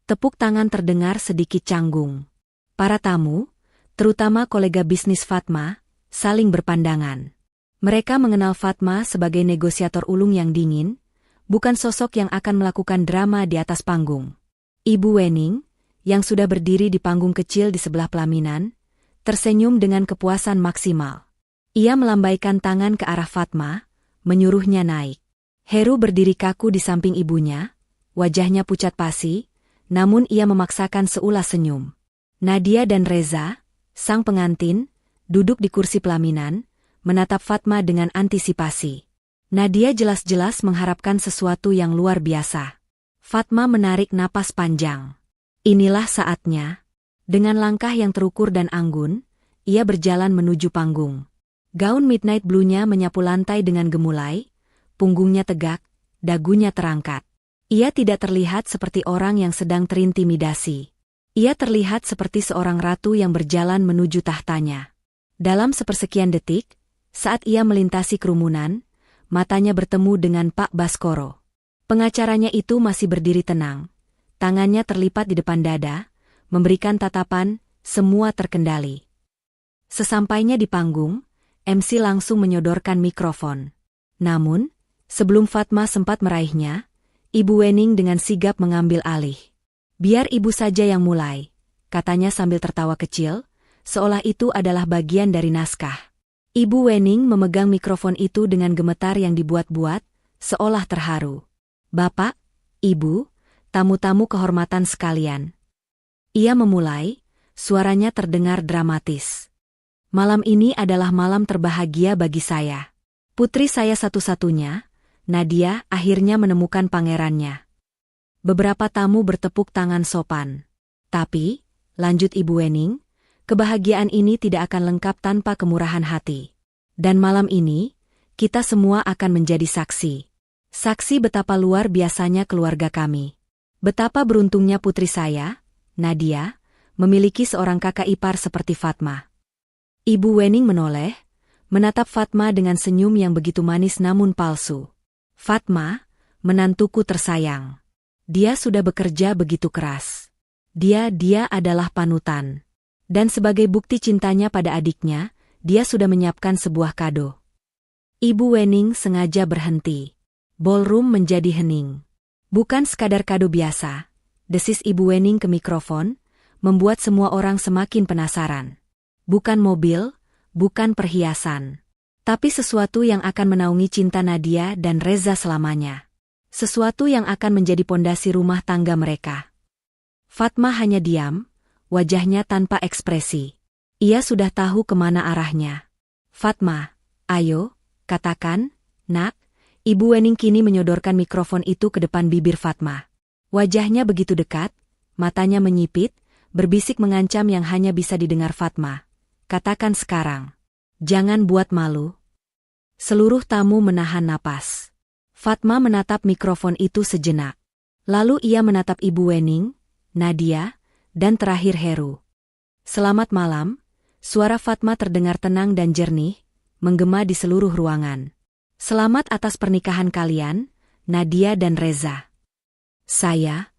Tepuk tangan terdengar sedikit canggung. Para tamu, terutama kolega bisnis Fatma, saling berpandangan. Mereka mengenal Fatma sebagai negosiator ulung yang dingin, bukan sosok yang akan melakukan drama di atas panggung. Ibu Wening, yang sudah berdiri di panggung kecil di sebelah pelaminan, tersenyum dengan kepuasan maksimal. Ia melambaikan tangan ke arah Fatma, menyuruhnya naik. Heru berdiri kaku di samping ibunya, wajahnya pucat pasi, namun ia memaksakan seulas senyum. Nadia dan Reza, sang pengantin, duduk di kursi pelaminan, menatap Fatma dengan antisipasi. Nadia jelas-jelas mengharapkan sesuatu yang luar biasa. Fatma menarik napas panjang. Inilah saatnya. Dengan langkah yang terukur dan anggun, ia berjalan menuju panggung. Gaun midnight blue-nya menyapu lantai dengan gemulai, punggungnya tegak, dagunya terangkat. Ia tidak terlihat seperti orang yang sedang terintimidasi. Ia terlihat seperti seorang ratu yang berjalan menuju tahtanya. Dalam sepersekian detik, saat ia melintasi kerumunan, matanya bertemu dengan Pak Baskoro. Pengacaranya itu masih berdiri tenang. Tangannya terlipat di depan dada, memberikan tatapan, semua terkendali. Sesampainya di panggung, MC langsung menyodorkan mikrofon. Namun, sebelum Fatma sempat meraihnya, Ibu Wening dengan sigap mengambil alih. "Biar ibu saja yang mulai," katanya sambil tertawa kecil, seolah itu adalah bagian dari naskah. Ibu Wening memegang mikrofon itu dengan gemetar yang dibuat-buat, seolah terharu. "Bapak, Ibu, tamu-tamu kehormatan sekalian." Ia memulai, suaranya terdengar dramatis. "Malam ini adalah malam terbahagia bagi saya. Putri saya satu-satunya, Nadia, akhirnya menemukan pangerannya." Beberapa tamu bertepuk tangan sopan. "Tapi," lanjut Ibu Wening, "kebahagiaan ini tidak akan lengkap tanpa kemurahan hati. Dan malam ini, kita semua akan menjadi saksi. Saksi betapa luar biasanya keluarga kami. Betapa beruntungnya putri saya, Nadia, memiliki seorang kakak ipar seperti Fatma." Ibu Wening menoleh, menatap Fatma dengan senyum yang begitu manis namun palsu. "Fatma, menantuku tersayang. Dia sudah bekerja begitu keras. Dia adalah panutan. Dan sebagai bukti cintanya pada adiknya, dia sudah menyiapkan sebuah kado." Ibu Wening sengaja berhenti. Ballroom menjadi hening. "Bukan sekadar kado biasa," desis Ibu Wening ke mikrofon, membuat semua orang semakin penasaran. "Bukan mobil, bukan perhiasan. Tapi sesuatu yang akan menaungi cinta Nadia dan Reza selamanya. Sesuatu yang akan menjadi pondasi rumah tangga mereka." Fatma hanya diam, wajahnya tanpa ekspresi. Ia sudah tahu kemana arahnya. "Fatma, ayo, katakan, nak." Ibu Wening kini menyodorkan mikrofon itu ke depan bibir Fatma. Wajahnya begitu dekat, matanya menyipit, berbisik mengancam yang hanya bisa didengar Fatma. "Katakan sekarang. Jangan buat malu." Seluruh tamu menahan napas. Fatma menatap mikrofon itu sejenak. Lalu ia menatap Ibu Wening, Nadia, dan terakhir Heru. "Selamat malam." Suara Fatma terdengar tenang dan jernih, menggema di seluruh ruangan. "Selamat atas pernikahan kalian, Nadia dan Reza." "Saya?"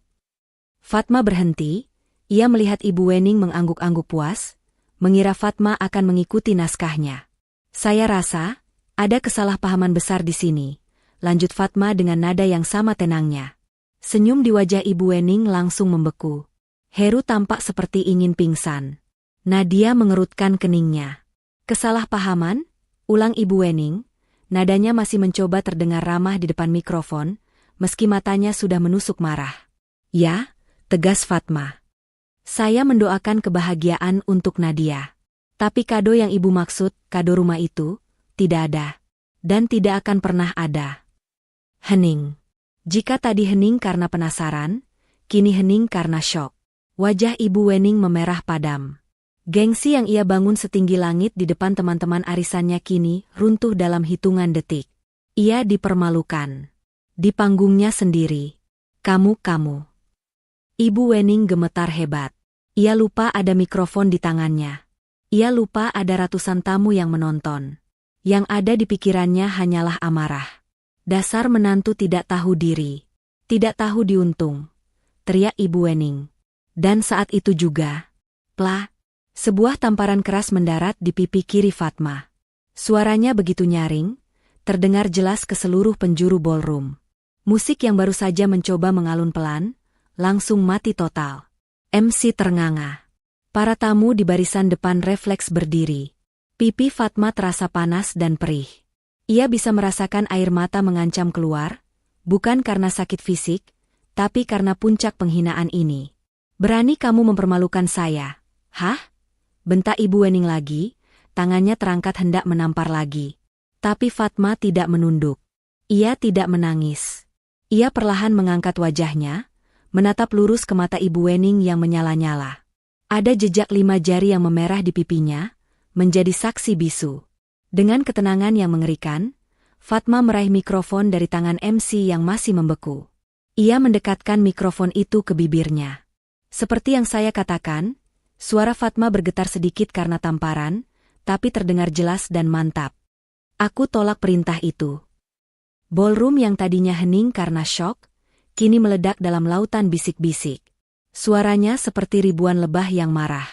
Fatma berhenti, ia melihat Ibu Wening mengangguk-angguk puas, mengira Fatma akan mengikuti naskahnya. "Saya rasa, ada kesalahpahaman besar di sini," lanjut Fatma dengan nada yang sama tenangnya. Senyum di wajah Ibu Wening langsung membeku. Heru tampak seperti ingin pingsan. Nadia mengerutkan keningnya. "Kesalahpahaman?" ulang Ibu Wening. Nadanya masih mencoba terdengar ramah di depan mikrofon, meski matanya sudah menusuk marah. "Ya," tegas Fatma. "Saya mendoakan kebahagiaan untuk Nadia. Tapi kado yang ibu maksud, kado rumah itu, tidak ada. Dan tidak akan pernah ada." Hening. Jika tadi hening karena penasaran, kini hening karena syok. Wajah Ibu Wening memerah padam. Gengsi yang ia bangun setinggi langit di depan teman-teman arisannya kini runtuh dalam hitungan detik. Ia dipermalukan. Di panggungnya sendiri. Kamu. Ibu Wening gemetar hebat. Ia lupa ada mikrofon di tangannya. Ia lupa ada ratusan tamu yang menonton. Yang ada di pikirannya hanyalah amarah. "Dasar menantu tidak tahu diri. Tidak tahu diuntung," teriak Ibu Wening. Dan saat itu juga, plak, sebuah tamparan keras mendarat di pipi kiri Fatma. Suaranya begitu nyaring, terdengar jelas ke seluruh penjuru ballroom. Musik yang baru saja mencoba mengalun pelan, langsung mati total. MC ternganga. Para tamu di barisan depan refleks berdiri. Pipi Fatma terasa panas dan perih. Ia bisa merasakan air mata mengancam keluar, bukan karena sakit fisik, tapi karena puncak penghinaan ini. "Berani kamu mempermalukan saya, hah?" bentak Ibu Wening lagi, tangannya terangkat hendak menampar lagi. Tapi Fatma tidak menunduk. Ia tidak menangis. Ia perlahan mengangkat wajahnya, menatap lurus ke mata Ibu Wening yang menyala-nyala. Ada jejak 5 jari yang memerah di pipinya, menjadi saksi bisu. Dengan ketenangan yang mengerikan, Fatma meraih mikrofon dari tangan MC yang masih membeku. Ia mendekatkan mikrofon itu ke bibirnya. Seperti yang saya katakan, suara Fatma bergetar sedikit karena tamparan, tapi terdengar jelas dan mantap. "Aku tolak perintah itu." Ballroom yang tadinya hening karena syok, kini meledak dalam lautan bisik-bisik. Suaranya seperti ribuan lebah yang marah.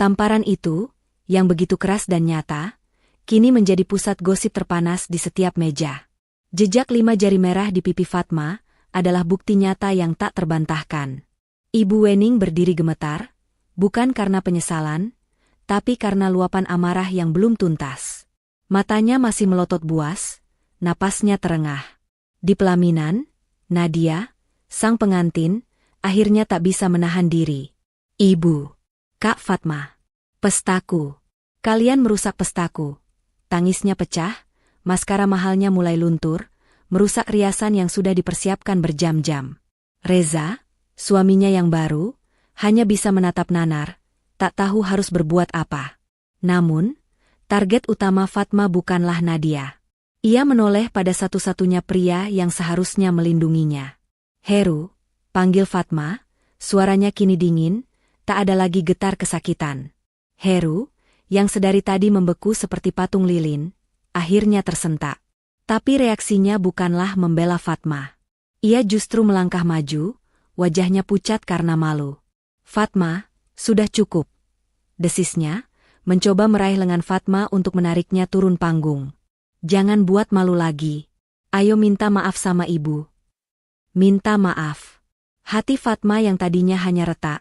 Tamparan itu, yang begitu keras dan nyata, kini menjadi pusat gosip terpanas di setiap meja. Jejak 5 jari merah di pipi Fatma adalah bukti nyata yang tak terbantahkan. Ibu Wening berdiri gemetar, bukan karena penyesalan, tapi karena luapan amarah yang belum tuntas. Matanya masih melotot buas, napasnya terengah. Di pelaminan, Nadia, sang pengantin, akhirnya tak bisa menahan diri. "Ibu, Kak Fatma, pestaku. Kalian merusak pestaku." Tangisnya pecah, maskara mahalnya mulai luntur, merusak riasan yang sudah dipersiapkan berjam-jam. Reza, suaminya yang baru, hanya bisa menatap nanar, tak tahu harus berbuat apa. Namun, target utama Fatma bukanlah Nadia. Ia menoleh pada satu-satunya pria yang seharusnya melindunginya. "Heru," panggil Fatma, suaranya kini dingin, tak ada lagi getar kesakitan. Heru, yang sedari tadi membeku seperti patung lilin, akhirnya tersentak. Tapi reaksinya bukanlah membela Fatma. Ia justru melangkah maju, wajahnya pucat karena malu. "Fatma, sudah cukup," desisnya, mencoba meraih lengan Fatma untuk menariknya turun panggung. "Jangan buat malu lagi. Ayo minta maaf sama ibu." Minta maaf. Hati Fatma yang tadinya hanya retak,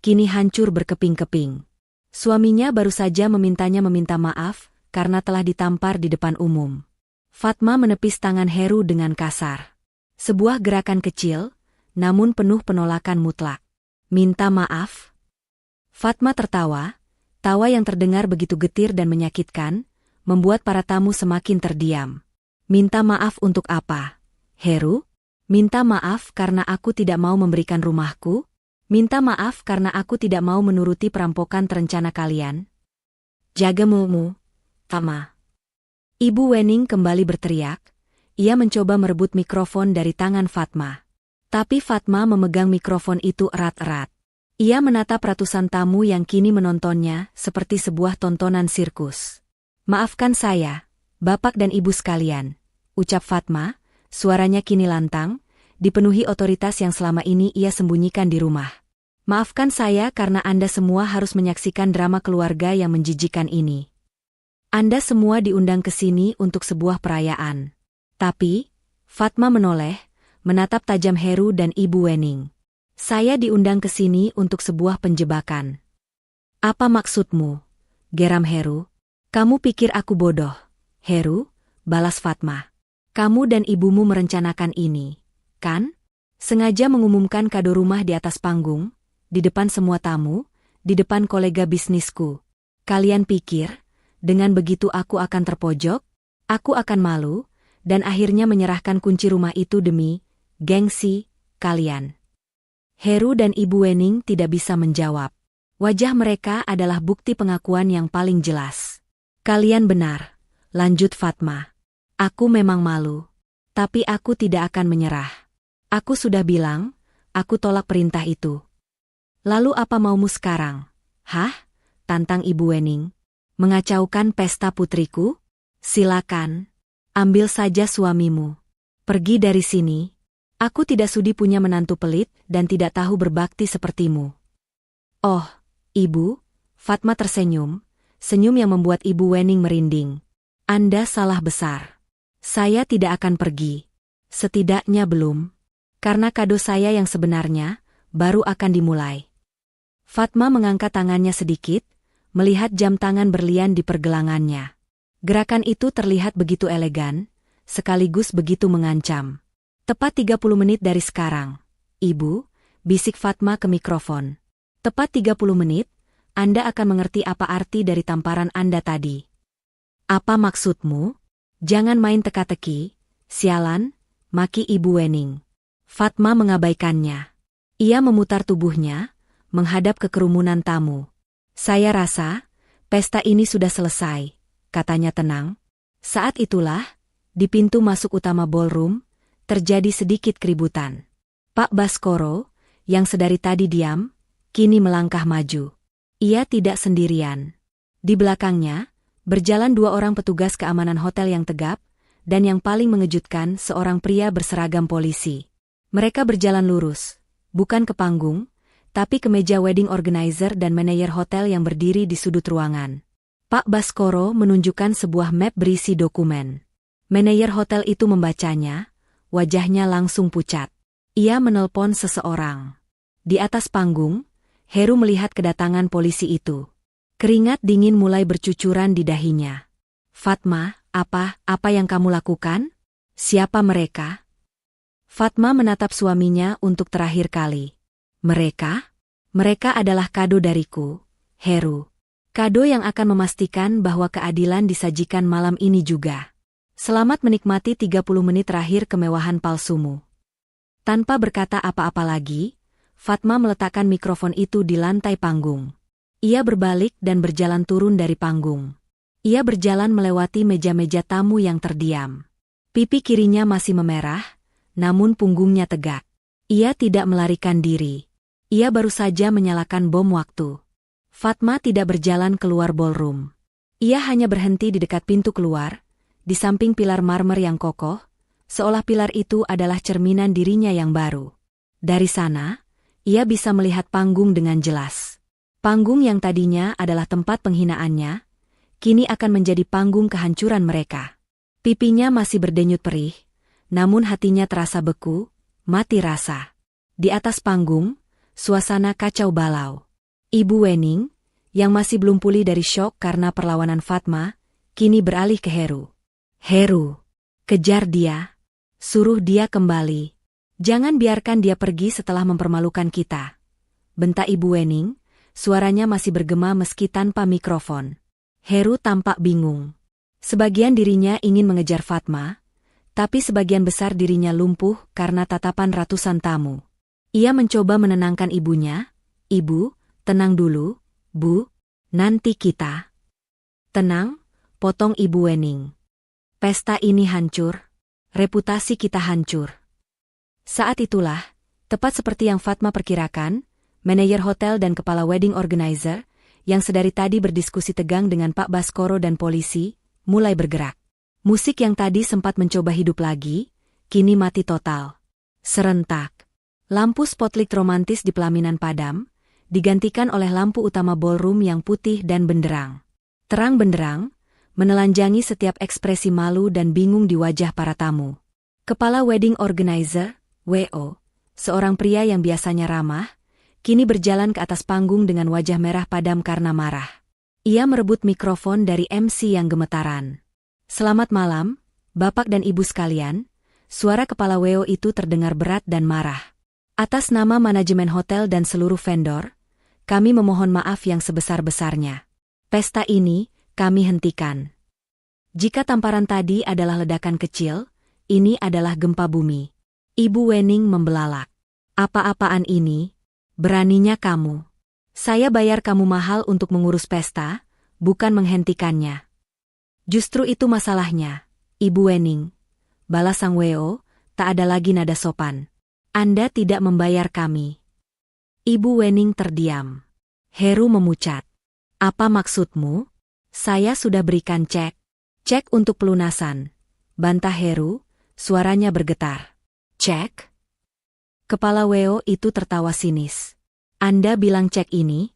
kini hancur berkeping-keping. Suaminya baru saja memintanya meminta maaf karena telah ditampar di depan umum. Fatma menepis tangan Heru dengan kasar. Sebuah gerakan kecil, namun penuh penolakan mutlak. "Minta maaf?" Fatma tertawa, tawa yang terdengar begitu getir dan menyakitkan, membuat para tamu semakin terdiam. "Minta maaf untuk apa, Heru? Minta maaf karena aku tidak mau memberikan rumahku? Minta maaf karena aku tidak mau menuruti perampokan terencana kalian? Jaga mulutmu, Fatma." Ibu Wening kembali berteriak. Ia mencoba merebut mikrofon dari tangan Fatma. Tapi Fatma memegang mikrofon itu erat-erat. Ia menatap ratusan tamu yang kini menontonnya seperti sebuah tontonan sirkus. "Maafkan saya, Bapak dan Ibu sekalian," ucap Fatma, suaranya kini lantang, dipenuhi otoritas yang selama ini ia sembunyikan di rumah. "Maafkan saya karena Anda semua harus menyaksikan drama keluarga yang menjijikan ini. Anda semua diundang ke sini untuk sebuah perayaan." Tapi, Fatma menoleh, menatap tajam Heru dan Ibu Wening. "Saya diundang ke sini untuk sebuah penjebakan." "Apa maksudmu?" geram Heru. "Kamu pikir aku bodoh, Heru?" balas Fatma. "Kamu dan ibumu merencanakan ini, kan? Sengaja mengumumkan kado rumah di atas panggung, di depan semua tamu, di depan kolega bisnisku. Kalian pikir, dengan begitu aku akan terpojok, aku akan malu, dan akhirnya menyerahkan kunci rumah itu demi gengsi kalian?" Heru dan Ibu Wening tidak bisa menjawab. Wajah mereka adalah bukti pengakuan yang paling jelas. "Kalian benar," lanjut Fatma. "Aku memang malu. Tapi aku tidak akan menyerah. Aku sudah bilang, aku tolak perintah itu." "Lalu apa maumu sekarang?" "Hah?" tantang Ibu Wening. "Mengacaukan pesta putriku? Silakan. Ambil saja suamimu. Pergi dari sini. Aku tidak sudi punya menantu pelit dan tidak tahu berbakti sepertimu." "Oh, Ibu," Fatma tersenyum, senyum yang membuat Ibu Wening merinding. "Anda salah besar. Saya tidak akan pergi. Setidaknya belum. Karena kado saya yang sebenarnya baru akan dimulai." Fatma mengangkat tangannya sedikit, melihat jam tangan berlian di pergelangannya. Gerakan itu terlihat begitu elegan, sekaligus begitu mengancam. "Tepat 30 menit dari sekarang, Ibu," bisik Fatma ke mikrofon. "Tepat 30 menit, Anda akan mengerti apa arti dari tamparan Anda tadi." "Apa maksudmu? Jangan main teka-teki, sialan," maki Ibu Wening. Fatma mengabaikannya. Ia memutar tubuhnya, menghadap ke kerumunan tamu. "Saya rasa, pesta ini sudah selesai," katanya tenang. Saat itulah, di pintu masuk utama ballroom, terjadi sedikit keributan. Pak Baskoro, yang sedari tadi diam, kini melangkah maju. Ia tidak sendirian. Di belakangnya, berjalan 2 orang petugas keamanan hotel yang tegap, dan yang paling mengejutkan seorang pria berseragam polisi. Mereka berjalan lurus, bukan ke panggung, tapi ke meja wedding organizer dan manajer hotel yang berdiri di sudut ruangan. Pak Baskoro menunjukkan sebuah map berisi dokumen. Manajer hotel itu membacanya, wajahnya langsung pucat. Ia menelpon seseorang. Di atas panggung, Heru melihat kedatangan polisi itu. Keringat dingin mulai bercucuran di dahinya. Fatma, apa yang kamu lakukan? Siapa mereka? Fatma menatap suaminya untuk terakhir kali. Mereka? Mereka adalah kado dariku, Heru. Kado yang akan memastikan bahwa keadilan disajikan malam ini juga. Selamat menikmati 30 menit terakhir kemewahan palsumu. Tanpa berkata apa-apa lagi, Fatma meletakkan mikrofon itu di lantai panggung. Ia berbalik dan berjalan turun dari panggung. Ia berjalan melewati meja-meja tamu yang terdiam. Pipi kirinya masih memerah, namun punggungnya tegak. Ia tidak melarikan diri. Ia baru saja menyalakan bom waktu. Fatma tidak berjalan keluar ballroom. Ia hanya berhenti di dekat pintu keluar, di samping pilar marmer yang kokoh, seolah pilar itu adalah cerminan dirinya yang baru. Dari sana, ia bisa melihat panggung dengan jelas. Panggung yang tadinya adalah tempat penghinaannya, kini akan menjadi panggung kehancuran mereka. Pipinya masih berdenyut perih, namun hatinya terasa beku, mati rasa. Di atas panggung, suasana kacau balau. Ibu Wening, yang masih belum pulih dari syok karena perlawanan Fatma, kini beralih ke Heru. Heru, kejar dia. Suruh dia kembali. Jangan biarkan dia pergi setelah mempermalukan kita. Bentak Ibu Wening, suaranya masih bergema meski tanpa mikrofon. Heru tampak bingung. Sebagian dirinya ingin mengejar Fatma, tapi sebagian besar dirinya lumpuh karena tatapan ratusan tamu. Ia mencoba menenangkan ibunya. Ibu, tenang dulu, Bu. Nanti kita. Tenang, potong Ibu Wening. Pesta ini hancur. Reputasi kita hancur. Saat itulah, tepat seperti yang Fatma perkirakan, manajer hotel dan kepala wedding organizer, yang sedari tadi berdiskusi tegang dengan Pak Baskoro dan polisi, mulai bergerak. Musik yang tadi sempat mencoba hidup lagi, kini mati total. Serentak. Lampu spotlight romantis di pelaminan padam, digantikan oleh lampu utama ballroom yang putih dan benderang. Terang benderang, menelanjangi setiap ekspresi malu dan bingung di wajah para tamu. Kepala wedding organizer, W.O., seorang pria yang biasanya ramah, kini berjalan ke atas panggung dengan wajah merah padam karena marah. Ia merebut mikrofon dari MC yang gemetaran. Selamat malam, Bapak dan Ibu sekalian, suara kepala W.O. itu terdengar berat dan marah. Atas nama manajemen hotel dan seluruh vendor, kami memohon maaf yang sebesar-besarnya. Pesta ini, kami hentikan. Jika tamparan tadi adalah ledakan kecil, ini adalah gempa bumi. Ibu Wening membelalak. Apa-apaan ini? Beraninya kamu. Saya bayar kamu mahal untuk mengurus pesta, bukan menghentikannya. Justru itu masalahnya, Ibu Wening. Balas sang W.O., tak ada lagi nada sopan. Anda tidak membayar kami. Ibu Wening terdiam. Heru memucat. Apa maksudmu? Saya sudah berikan cek. Cek untuk pelunasan. Bantah Heru, suaranya bergetar. Cek? Kepala W.O. itu tertawa sinis. Anda bilang cek ini?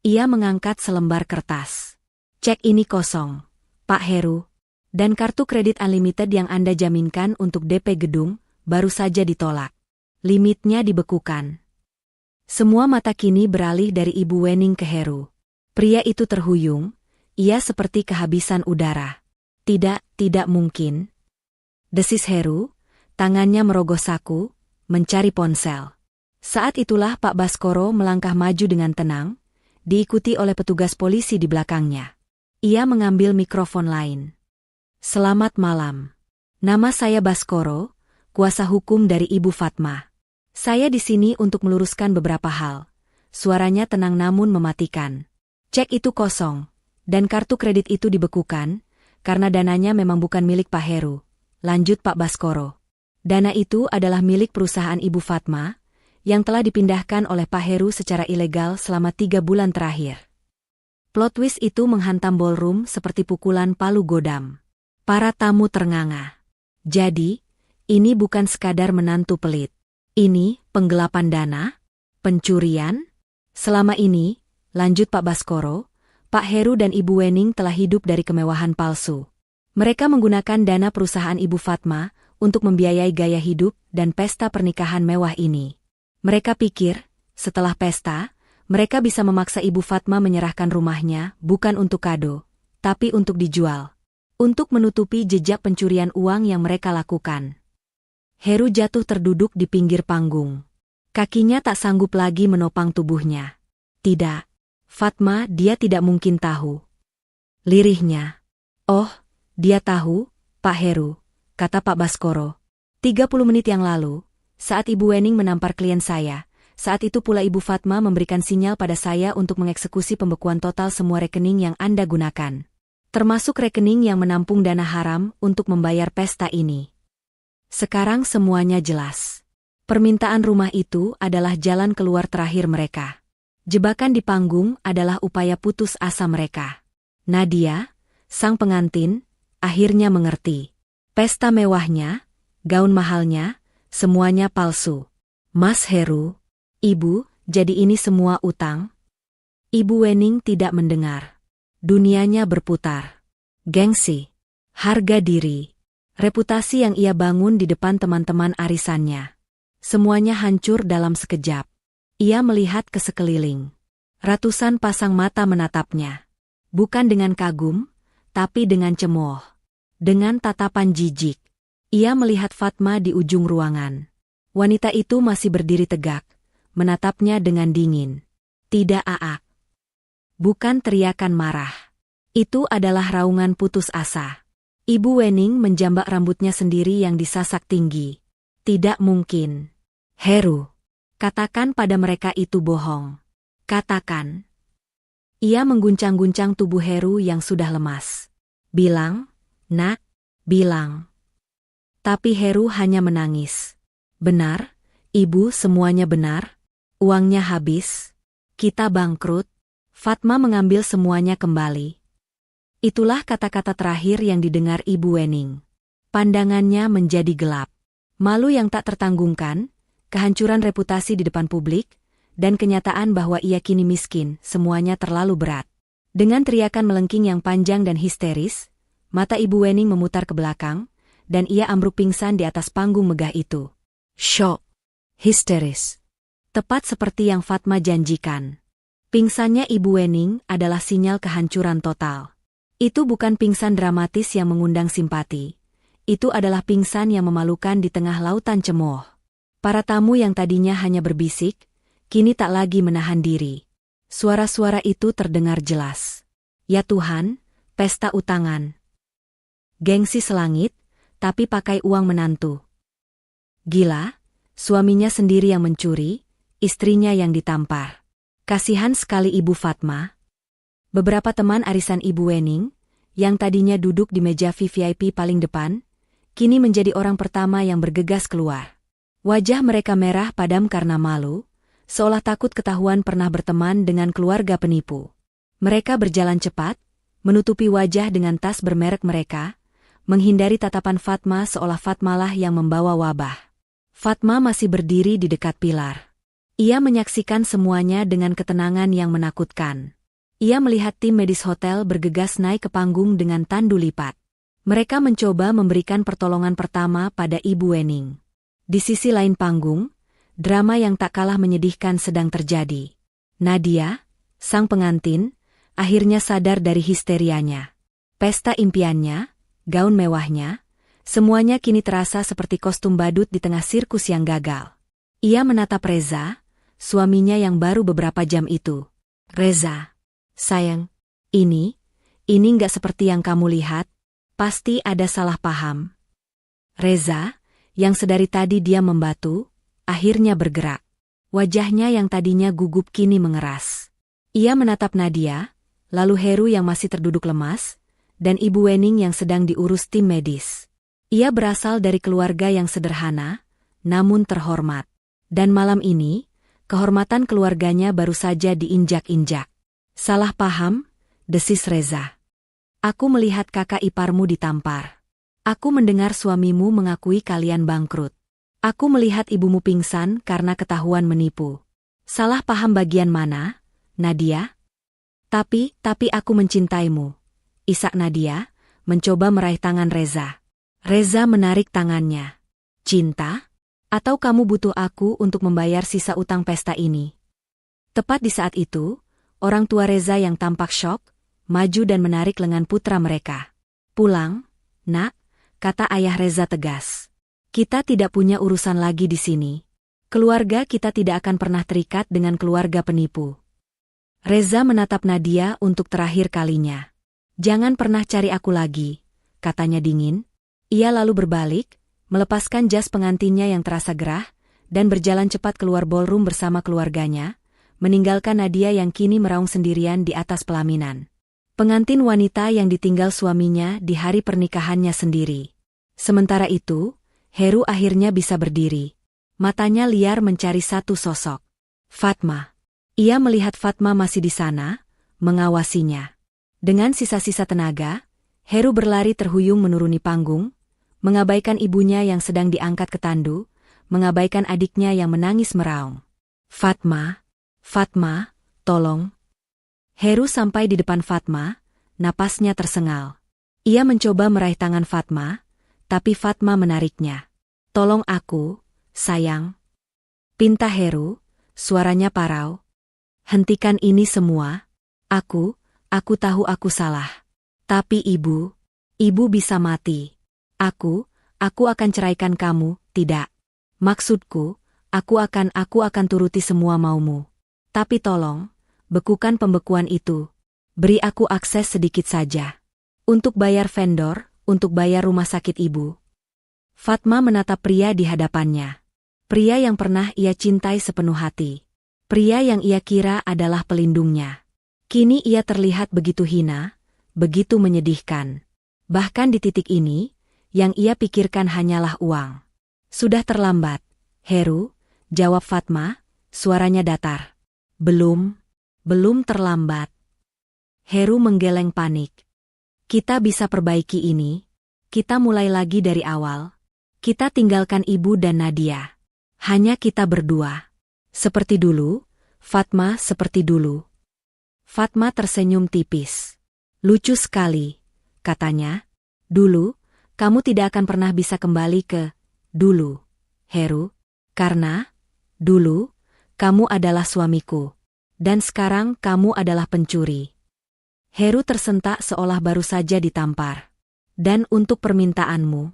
Ia mengangkat selembar kertas. Cek ini kosong, Pak Heru. Dan kartu kredit unlimited yang Anda jaminkan untuk DP gedung, baru saja ditolak. Limitnya dibekukan. Semua mata kini beralih dari Ibu Wening ke Heru. Pria itu terhuyung, ia seperti kehabisan udara. Tidak mungkin. Desis Heru, tangannya merogoh saku, mencari ponsel. Saat itulah Pak Baskoro melangkah maju dengan tenang, diikuti oleh petugas polisi di belakangnya. Ia mengambil mikrofon lain. Selamat malam. Nama saya Baskoro, kuasa hukum dari Ibu Fatma. Saya di sini untuk meluruskan beberapa hal. Suaranya tenang namun mematikan. Cek itu kosong, dan kartu kredit itu dibekukan, karena dananya memang bukan milik Pak Heru. Lanjut Pak Baskoro. Dana itu adalah milik perusahaan Ibu Fatma, yang telah dipindahkan oleh Pak Heru secara ilegal selama 3 bulan terakhir. Plot twist itu menghantam ballroom seperti pukulan palu godam. Para tamu ternganga. Jadi, ini bukan sekadar menantu pelit. Ini penggelapan dana? Pencurian? Selama ini, lanjut Pak Baskoro, Pak Heru dan Ibu Wening telah hidup dari kemewahan palsu. Mereka menggunakan dana perusahaan Ibu Fatma untuk membiayai gaya hidup dan pesta pernikahan mewah ini. Mereka pikir, setelah pesta, mereka bisa memaksa Ibu Fatma menyerahkan rumahnya bukan untuk kado, tapi untuk dijual. Untuk menutupi jejak pencurian uang yang mereka lakukan. Heru jatuh terduduk di pinggir panggung. Kakinya tak sanggup lagi menopang tubuhnya. Tidak. Fatma, dia tidak mungkin tahu. Lirihnya. Oh, dia tahu, Pak Heru, kata Pak Baskoro. 30 menit yang lalu, saat Ibu Wening menampar klien saya, saat itu pula Ibu Fatma memberikan sinyal pada saya untuk mengeksekusi pembekuan total semua rekening yang Anda gunakan. Termasuk rekening yang menampung dana haram untuk membayar pesta ini. Sekarang semuanya jelas. Permintaan rumah itu adalah jalan keluar terakhir mereka. Jebakan di panggung adalah upaya putus asa mereka. Nadia, sang pengantin, akhirnya mengerti. Pesta mewahnya, gaun mahalnya, semuanya palsu. Mas Heru, Ibu, jadi ini semua utang? Ibu Wening tidak mendengar. Dunianya berputar. Gengsi, harga diri, reputasi yang ia bangun di depan teman-teman arisannya. Semuanya hancur dalam sekejap. Ia melihat ke sekeliling. Ratusan pasang mata menatapnya. Bukan dengan kagum, tapi dengan cemooh. Dengan tatapan jijik. Ia melihat Fatma di ujung ruangan. Wanita itu masih berdiri tegak, menatapnya dengan dingin. Tidak aak. Bukan teriakan marah. Itu adalah raungan putus asa. Ibu Wening menjambak rambutnya sendiri yang disasak tinggi. Tidak mungkin. Heru, katakan pada mereka itu bohong. Katakan. Ia mengguncang-guncang tubuh Heru yang sudah lemas. Bilang, nak, bilang. Tapi Heru hanya menangis. Benar, Ibu, semuanya benar. Uangnya habis. Kita bangkrut. Fatma mengambil semuanya kembali. Itulah kata-kata terakhir yang didengar Ibu Wening. Pandangannya menjadi gelap. Malu yang tak tertanggungkan, kehancuran reputasi di depan publik, dan kenyataan bahwa ia kini miskin, semuanya terlalu berat. Dengan teriakan melengking yang panjang dan histeris, mata Ibu Wening memutar ke belakang, dan ia ambruk pingsan di atas panggung megah itu. Syok. Histeris. Tepat seperti yang Fatma janjikan. Pingsannya Ibu Wening adalah sinyal kehancuran total. Itu bukan pingsan dramatis yang mengundang simpati. Itu adalah pingsan yang memalukan di tengah lautan cemooh. Para tamu yang tadinya hanya berbisik, kini tak lagi menahan diri. Suara-suara itu terdengar jelas. Ya Tuhan, pesta utangan. Gengsi selangit, tapi pakai uang menantu. Gila, suaminya sendiri yang mencuri, istrinya yang ditampar. Kasihan sekali Ibu Fatma. Beberapa teman arisan Ibu Wening, yang tadinya duduk di meja VIP paling depan, kini menjadi orang pertama yang bergegas keluar. Wajah mereka merah padam karena malu, seolah takut ketahuan pernah berteman dengan keluarga penipu. Mereka berjalan cepat, menutupi wajah dengan tas bermerek mereka, menghindari tatapan Fatma seolah Fatmalah yang membawa wabah. Fatma masih berdiri di dekat pilar. Ia menyaksikan semuanya dengan ketenangan yang menakutkan. Ia melihat tim medis hotel bergegas naik ke panggung dengan tandu lipat. Mereka mencoba memberikan pertolongan pertama pada Ibu Wening. Di sisi lain panggung, drama yang tak kalah menyedihkan sedang terjadi. Nadia, sang pengantin, akhirnya sadar dari histerianya. Pesta impiannya, gaun mewahnya, semuanya kini terasa seperti kostum badut di tengah sirkus yang gagal. Ia menatap Reza, suaminya yang baru beberapa jam itu. Reza, sayang, ini nggak seperti yang kamu lihat, pasti ada salah paham. Reza, yang sedari tadi dia membatu, akhirnya bergerak. Wajahnya yang tadinya gugup kini mengeras. Ia menatap Nadia, lalu Heru yang masih terduduk lemas, dan Ibu Wening yang sedang diurus tim medis. Ia berasal dari keluarga yang sederhana, namun terhormat. Dan malam ini, kehormatan keluarganya baru saja diinjak-injak. Salah paham, desis Reza. Aku melihat kakak iparmu ditampar. Aku mendengar suamimu mengakui kalian bangkrut. Aku melihat ibumu pingsan karena ketahuan menipu. Salah paham bagian mana, Nadia? Tapi aku mencintaimu. Isak Nadia, mencoba meraih tangan Reza. Reza menarik tangannya. Cinta? Atau kamu butuh aku untuk membayar sisa utang pesta ini? Tepat di saat itu, orang tua Reza yang tampak syok, maju dan menarik lengan putra mereka. Pulang, nak, kata ayah Reza tegas. Kita tidak punya urusan lagi di sini. Keluarga kita tidak akan pernah terikat dengan keluarga penipu. Reza menatap Nadia untuk terakhir kalinya. Jangan pernah cari aku lagi, katanya dingin. Ia lalu berbalik, melepaskan jas pengantinnya yang terasa gerah, dan berjalan cepat keluar ballroom bersama keluarganya, meninggalkan Nadia yang kini meraung sendirian di atas pelaminan. Pengantin wanita yang ditinggal suaminya di hari pernikahannya sendiri. Sementara itu, Heru akhirnya bisa berdiri. Matanya liar mencari satu sosok. Fatma. Ia melihat Fatma masih di sana, mengawasinya. Dengan sisa-sisa tenaga, Heru berlari terhuyung menuruni panggung, mengabaikan ibunya yang sedang diangkat ke tandu, mengabaikan adiknya yang menangis meraung. Fatma, Fatma, tolong. Heru sampai di depan Fatma, napasnya tersengal. Ia mencoba meraih tangan Fatma, tapi Fatma menariknya. Tolong aku, sayang. Pinta Heru, suaranya parau. Hentikan ini semua. Aku tahu aku salah. Tapi ibu bisa mati. Aku akan ceraikan kamu, tidak. Maksudku, aku akan turuti semua maumu. Tapi tolong, bekukan pembekuan itu. Beri aku akses sedikit saja. Untuk bayar vendor, untuk bayar rumah sakit ibu. Fatma menatap pria di hadapannya. Pria yang pernah ia cintai sepenuh hati. Pria yang ia kira adalah pelindungnya. Kini ia terlihat begitu hina, begitu menyedihkan. Bahkan di titik ini, yang ia pikirkan hanyalah uang. Sudah terlambat, Heru, jawab Fatma, suaranya datar. Belum terlambat. Heru menggeleng panik. Kita bisa perbaiki ini. Kita mulai lagi dari awal. Kita tinggalkan ibu dan Nadia. Hanya kita berdua. Seperti dulu, Fatma, seperti dulu. Fatma tersenyum tipis. Lucu sekali, katanya. Dulu, kamu tidak akan pernah bisa kembali ke dulu, Heru. Karena, dulu, kamu adalah suamiku. Dan sekarang kamu adalah pencuri. Heru tersentak seolah baru saja ditampar. Dan untuk permintaanmu.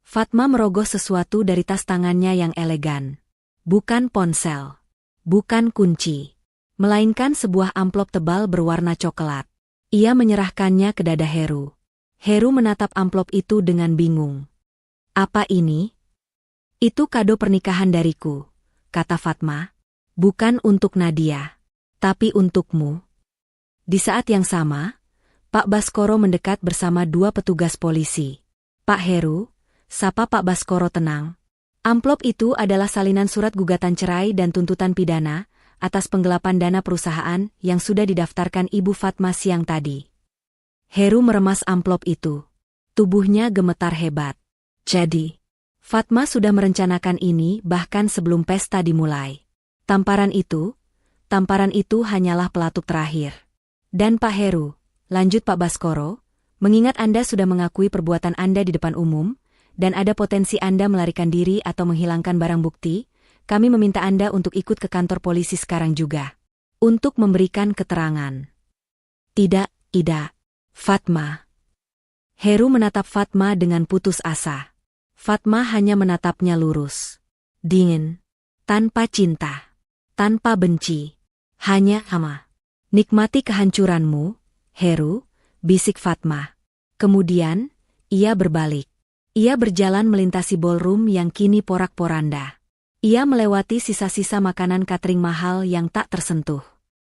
Fatma merogoh sesuatu dari tas tangannya yang elegan. Bukan ponsel. Bukan kunci. Melainkan sebuah amplop tebal berwarna coklat. Ia menyerahkannya ke dada Heru. Heru menatap amplop itu dengan bingung. Apa ini? Itu kado pernikahan dariku, kata Fatma. Bukan untuk Nadia. Tapi untukmu. Di saat yang sama, Pak Baskoro mendekat bersama dua petugas polisi. Pak Heru, sapa Pak Baskoro tenang. Amplop itu adalah salinan surat gugatan cerai dan tuntutan pidana atas penggelapan dana perusahaan yang sudah didaftarkan Ibu Fatma siang tadi. Heru meremas amplop itu. Tubuhnya gemetar hebat. Jadi, Fatma sudah merencanakan ini bahkan sebelum pesta dimulai. Tamparan itu hanyalah pelatuk terakhir. Dan Pak Heru, lanjut Pak Baskoro, mengingat Anda sudah mengakui perbuatan Anda di depan umum, dan ada potensi Anda melarikan diri atau menghilangkan barang bukti, kami meminta Anda untuk ikut ke kantor polisi sekarang juga. Untuk memberikan keterangan. Tidak, Fatma. Heru menatap Fatma dengan putus asa. Fatma hanya menatapnya lurus. Dingin. Tanpa cinta. Tanpa benci. Hanya ama. Nikmati kehancuranmu, Heru, bisik Fatma. Kemudian, ia berbalik. Ia berjalan melintasi ballroom yang kini porak-poranda. Ia melewati sisa-sisa makanan catering mahal yang tak tersentuh.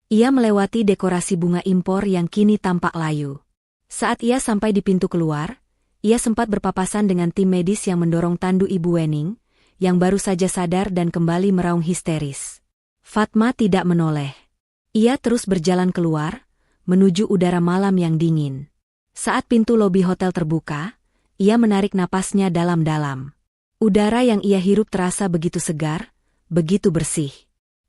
Ia melewati dekorasi bunga impor yang kini tampak layu. Saat ia sampai di pintu keluar, ia sempat berpapasan dengan tim medis yang mendorong tandu Ibu Wening, yang baru saja sadar dan kembali meraung histeris. Fatma tidak menoleh. Ia terus berjalan keluar, menuju udara malam yang dingin. Saat pintu lobi hotel terbuka, ia menarik napasnya dalam-dalam. Udara yang ia hirup terasa begitu segar, begitu bersih.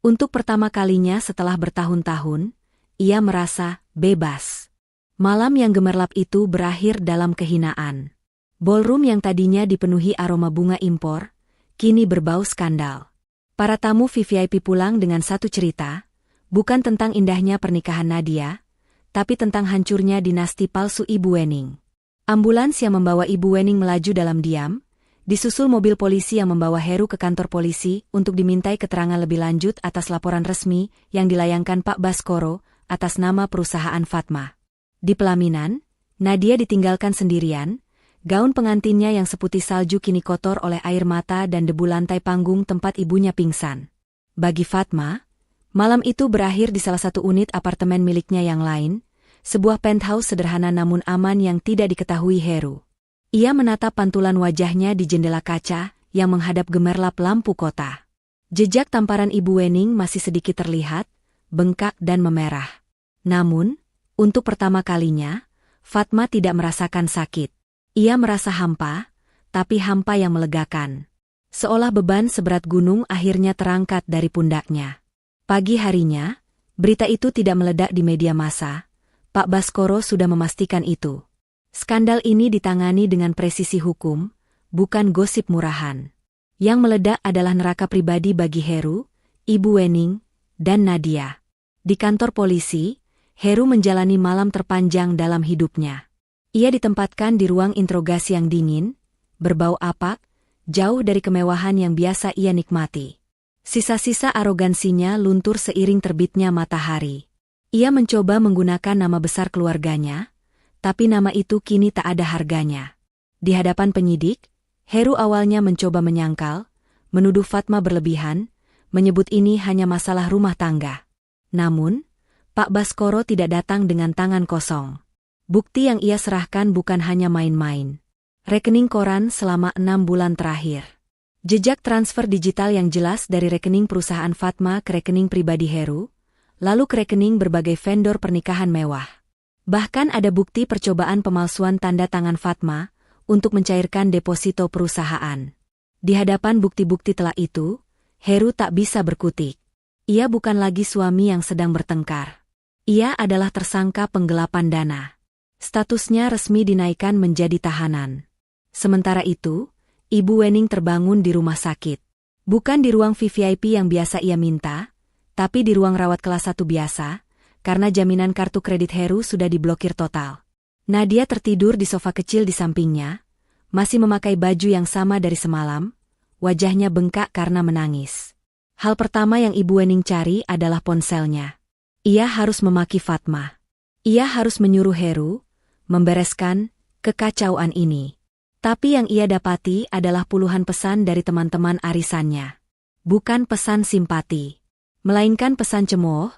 Untuk pertama kalinya setelah bertahun-tahun, ia merasa bebas. Malam yang gemerlap itu berakhir dalam kehinaan. Ballroom yang tadinya dipenuhi aroma bunga impor, kini berbau skandal. Para tamu VVIP pulang dengan satu cerita, bukan tentang indahnya pernikahan Nadia, tapi tentang hancurnya dinasti palsu Ibu Wening. Ambulans yang membawa Ibu Wening melaju dalam diam, disusul mobil polisi yang membawa Heru ke kantor polisi untuk dimintai keterangan lebih lanjut atas laporan resmi yang dilayangkan Pak Baskoro atas nama perusahaan Fatma. Di pelaminan, Nadia ditinggalkan sendirian, gaun pengantinnya yang seputih salju kini kotor oleh air mata dan debu lantai panggung tempat ibunya pingsan. Bagi Fatma, malam itu berakhir di salah satu unit apartemen miliknya yang lain, sebuah penthouse sederhana namun aman yang tidak diketahui Heru. Ia menatap pantulan wajahnya di jendela kaca yang menghadap gemerlap lampu kota. Jejak tamparan Ibu Wening masih sedikit terlihat, bengkak dan memerah. Namun, untuk pertama kalinya, Fatma tidak merasakan sakit. Ia merasa hampa, tapi hampa yang melegakan. Seolah beban seberat gunung akhirnya terangkat dari pundaknya. Pagi harinya, berita itu tidak meledak di media massa. Pak Baskoro sudah memastikan itu. Skandal ini ditangani dengan presisi hukum, bukan gosip murahan. Yang meledak adalah neraka pribadi bagi Heru, Ibu Wening, dan Nadia. Di kantor polisi, Heru menjalani malam terpanjang dalam hidupnya. Ia ditempatkan di ruang interogasi yang dingin, berbau apak, jauh dari kemewahan yang biasa ia nikmati. Sisa-sisa arogansinya luntur seiring terbitnya matahari. Ia mencoba menggunakan nama besar keluarganya, tapi nama itu kini tak ada harganya. Di hadapan penyidik, Heru awalnya mencoba menyangkal, menuduh Fatma berlebihan, menyebut ini hanya masalah rumah tangga. Namun, Pak Baskoro tidak datang dengan tangan kosong. Bukti yang ia serahkan bukan hanya main-main. Rekening koran selama 6 bulan terakhir. Jejak transfer digital yang jelas dari rekening perusahaan Fatma ke rekening pribadi Heru, lalu ke rekening berbagai vendor pernikahan mewah. Bahkan ada bukti percobaan pemalsuan tanda tangan Fatma untuk mencairkan deposito perusahaan. Di hadapan bukti-bukti telah itu, Heru tak bisa berkutik. Ia bukan lagi suami yang sedang bertengkar. Ia adalah tersangka penggelapan dana. Statusnya resmi dinaikkan menjadi tahanan. Sementara itu, Ibu Wening terbangun di rumah sakit. Bukan di ruang VVIP yang biasa ia minta, tapi di ruang rawat kelas 1 biasa, karena jaminan kartu kredit Heru sudah diblokir total. Nadia tertidur di sofa kecil di sampingnya, masih memakai baju yang sama dari semalam, wajahnya bengkak karena menangis. Hal pertama yang Ibu Wening cari adalah ponselnya. Ia harus memaki Fatma. Ia harus menyuruh Heru membereskan kekacauan ini. Tapi yang ia dapati adalah puluhan pesan dari teman-teman arisannya. Bukan pesan simpati, melainkan pesan cemooh,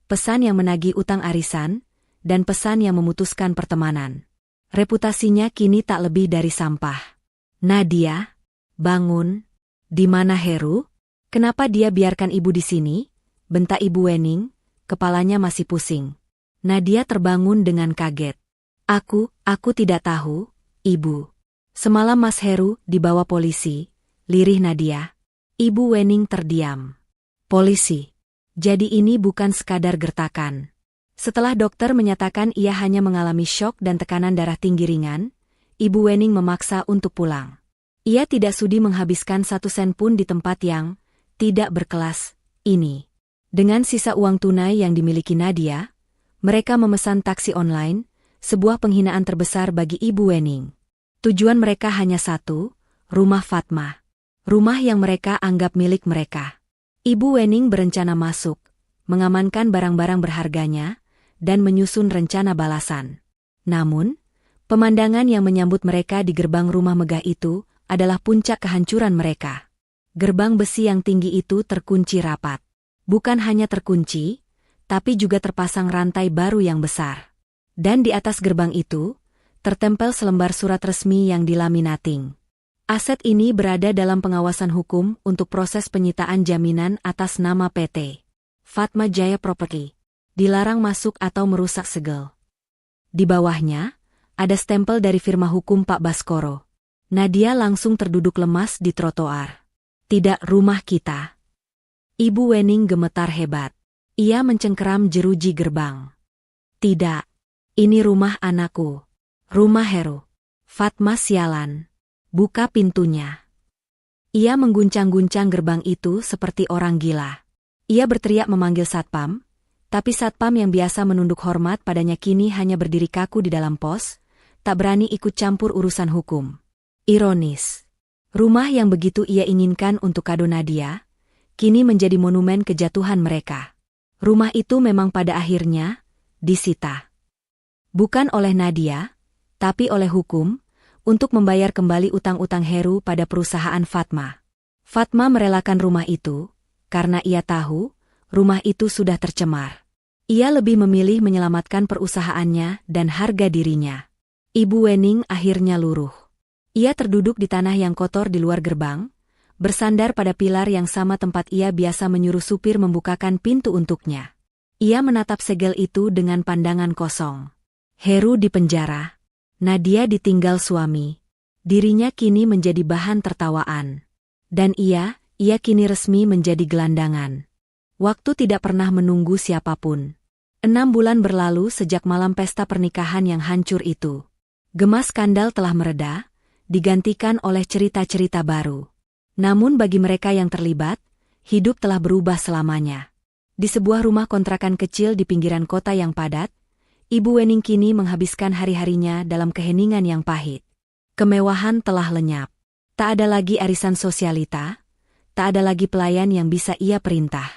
pesan yang menagih utang arisan, dan pesan yang memutuskan pertemanan. Reputasinya kini tak lebih dari sampah. Nadia, bangun. Di mana Heru? Kenapa dia biarkan ibu di sini? Bentak Ibu Wening, kepalanya masih pusing. Nadia terbangun dengan kaget. Aku tidak tahu, Ibu. Semalam Mas Heru dibawa polisi, lirih Nadia. Ibu Wening terdiam. Polisi. Jadi ini bukan sekadar gertakan. Setelah dokter menyatakan ia hanya mengalami syok dan tekanan darah tinggi ringan, Ibu Wening memaksa untuk pulang. Ia tidak sudi menghabiskan 1 sen pun di tempat yang tidak berkelas ini. Dengan sisa uang tunai yang dimiliki Nadia, mereka memesan taksi online, sebuah penghinaan terbesar bagi Ibu Wening. Tujuan mereka hanya satu, rumah Fatma. Rumah yang mereka anggap milik mereka. Ibu Wening berencana masuk, mengamankan barang-barang berharganya, dan menyusun rencana balasan. Namun, pemandangan yang menyambut mereka di gerbang rumah megah itu adalah puncak kehancuran mereka. Gerbang besi yang tinggi itu terkunci rapat. Bukan hanya terkunci, tapi juga terpasang rantai baru yang besar. Dan di atas gerbang itu, tertempel selembar surat resmi yang dilaminating. Aset ini berada dalam pengawasan hukum untuk proses penyitaan jaminan atas nama PT Fatma Jaya Property. Dilarang masuk atau merusak segel. Di bawahnya, Ada stempel dari firma hukum Pak Baskoro. Nadia langsung terduduk lemas di trotoar. Tidak rumah kita. Ibu Wening gemetar hebat. Ia mencengkeram jeruji gerbang. Tidak. Ini rumah anakku. Rumah Heru. Fatma sialan. Buka pintunya. Ia mengguncang-guncang gerbang itu seperti orang gila. Ia berteriak memanggil satpam, tapi satpam yang biasa menunduk hormat padanya kini hanya berdiri kaku di dalam pos, tak berani ikut campur urusan hukum. Ironis. Rumah yang begitu ia inginkan untuk kado Nadia, kini menjadi monumen kejatuhan mereka. Rumah itu memang pada akhirnya disita. Bukan oleh Nadia, tapi oleh hukum, untuk membayar kembali utang-utang Heru pada perusahaan Fatma. Fatma merelakan rumah itu, karena ia tahu, rumah itu sudah tercemar. Ia lebih memilih menyelamatkan perusahaannya dan harga dirinya. Ibu Wening akhirnya luruh. Ia terduduk di tanah yang kotor di luar gerbang, bersandar pada pilar yang sama tempat ia biasa menyuruh supir membukakan pintu untuknya. Ia menatap segel itu dengan pandangan kosong. Heru di penjara. Nadia ditinggal suami. Dirinya kini menjadi bahan tertawaan. Dan ia kini resmi menjadi gelandangan. Waktu tidak pernah menunggu siapapun. 6 bulan berlalu sejak malam pesta pernikahan yang hancur itu. Gema skandal telah mereda, digantikan oleh cerita-cerita baru. Namun bagi mereka yang terlibat, hidup telah berubah selamanya. Di sebuah rumah kontrakan kecil di pinggiran kota yang padat, Ibu Wening kini menghabiskan hari-harinya dalam keheningan yang pahit. Kemewahan telah lenyap. Tak ada lagi arisan sosialita, tak ada lagi pelayan yang bisa ia perintah.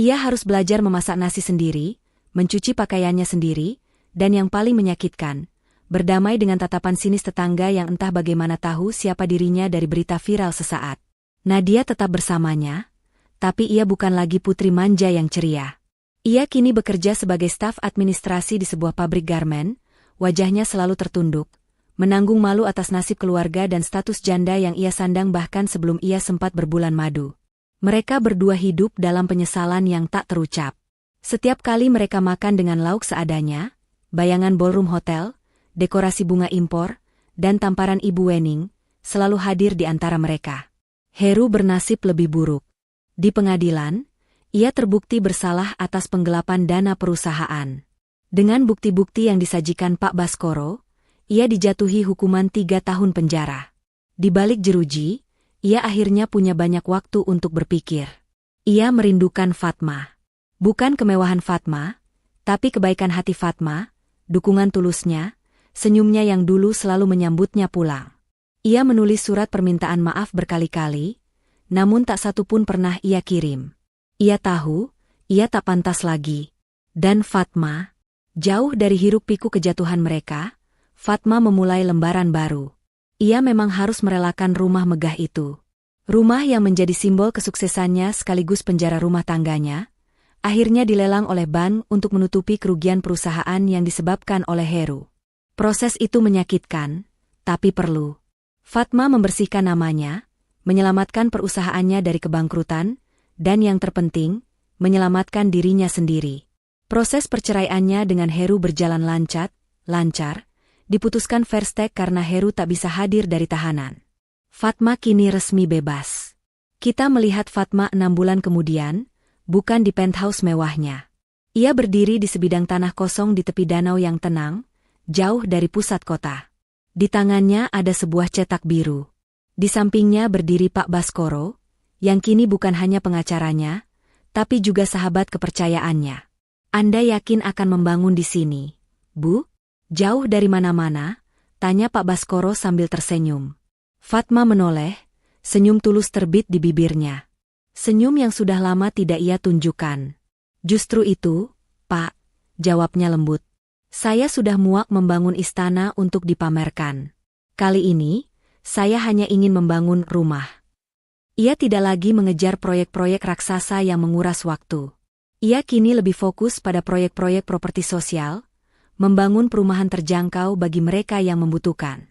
Ia harus belajar memasak nasi sendiri, mencuci pakaiannya sendiri, dan yang paling menyakitkan, berdamai dengan tatapan sinis tetangga yang entah bagaimana tahu siapa dirinya dari berita viral sesaat. Nadia tetap bersamanya, tapi ia bukan lagi putri manja yang ceria. Ia kini bekerja sebagai staf administrasi di sebuah pabrik garmen, wajahnya selalu tertunduk, menanggung malu atas nasib keluarga dan status janda yang ia sandang bahkan sebelum ia sempat berbulan madu. Mereka berdua hidup dalam penyesalan yang tak terucap. Setiap kali mereka makan dengan lauk seadanya, bayangan ballroom hotel, dekorasi bunga impor, dan tamparan Ibu Wening, selalu hadir di antara mereka. Heru bernasib lebih buruk. Di pengadilan, ia terbukti bersalah atas penggelapan dana perusahaan. Dengan bukti-bukti yang disajikan Pak Baskoro, ia dijatuhi hukuman 3 tahun penjara. Di balik jeruji, ia akhirnya punya banyak waktu untuk berpikir. Ia merindukan Fatma. Bukan kemewahan Fatma, tapi kebaikan hati Fatma, dukungan tulusnya, senyumnya yang dulu selalu menyambutnya pulang. Ia menulis surat permintaan maaf berkali-kali, namun tak satu pun pernah ia kirim. Ia tahu, ia tak pantas lagi. Dan Fatma, jauh dari hiruk-pikuk kejatuhan mereka, Fatma memulai lembaran baru. Ia memang harus merelakan rumah megah itu. Rumah yang menjadi simbol kesuksesannya sekaligus penjara rumah tangganya, akhirnya dilelang oleh bank untuk menutupi kerugian perusahaan yang disebabkan oleh Heru. Proses itu menyakitkan, tapi perlu. Fatma membersihkan namanya, menyelamatkan perusahaannya dari kebangkrutan, dan yang terpenting, menyelamatkan dirinya sendiri. Proses perceraiannya dengan Heru berjalan lancar, diputuskan Versteeg karena Heru tak bisa hadir dari tahanan. Fatma kini resmi bebas. Kita melihat Fatma 6 bulan kemudian, bukan di penthouse mewahnya. Ia berdiri di sebidang tanah kosong di tepi danau yang tenang, jauh dari pusat kota. Di tangannya ada sebuah cetak biru. Di sampingnya berdiri Pak Baskoro, yang kini bukan hanya pengacaranya, tapi juga sahabat kepercayaannya. Anda yakin akan membangun di sini, Bu? Jauh dari mana-mana, tanya Pak Baskoro sambil tersenyum. Fatma menoleh, senyum tulus terbit di bibirnya. Senyum yang sudah lama tidak ia tunjukkan. Justru itu, Pak, jawabnya lembut. Saya sudah muak membangun istana untuk dipamerkan. Kali ini, saya hanya ingin membangun rumah. Ia tidak lagi mengejar proyek-proyek raksasa yang menguras waktu. Ia kini lebih fokus pada proyek-proyek properti sosial, membangun perumahan terjangkau bagi mereka yang membutuhkan.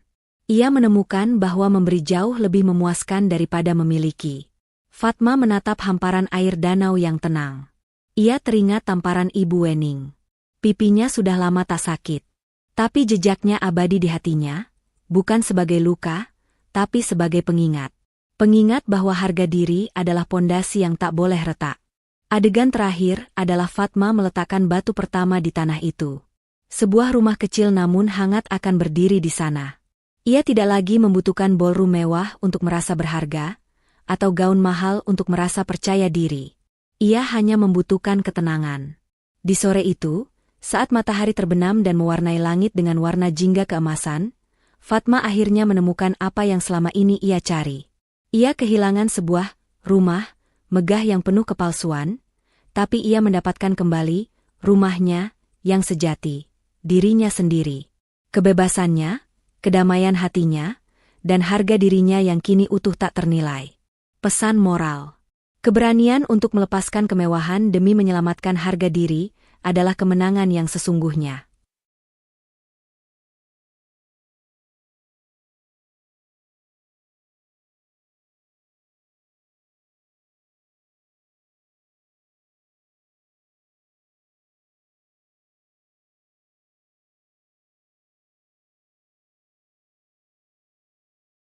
Ia menemukan bahwa memberi jauh lebih memuaskan daripada memiliki. Fatma menatap hamparan air danau yang tenang. Ia teringat tamparan Ibu Wening. Pipinya sudah lama tak sakit. Tapi jejaknya abadi di hatinya, bukan sebagai luka, tapi sebagai pengingat. Pengingat bahwa harga diri adalah pondasi yang tak boleh retak. Adegan terakhir adalah Fatma meletakkan batu pertama di tanah itu. Sebuah rumah kecil namun hangat akan berdiri di sana. Ia tidak lagi membutuhkan ballroom mewah untuk merasa berharga, atau gaun mahal untuk merasa percaya diri. Ia hanya membutuhkan ketenangan. Di sore itu, saat matahari terbenam dan mewarnai langit dengan warna jingga keemasan, Fatma akhirnya menemukan apa yang selama ini ia cari. Ia kehilangan sebuah rumah megah yang penuh kepalsuan, tapi ia mendapatkan kembali rumahnya yang sejati, dirinya sendiri. Kebebasannya, kedamaian hatinya, dan harga dirinya yang kini utuh tak ternilai. Pesan moral. Keberanian untuk melepaskan kemewahan demi menyelamatkan harga diri adalah kemenangan yang sesungguhnya.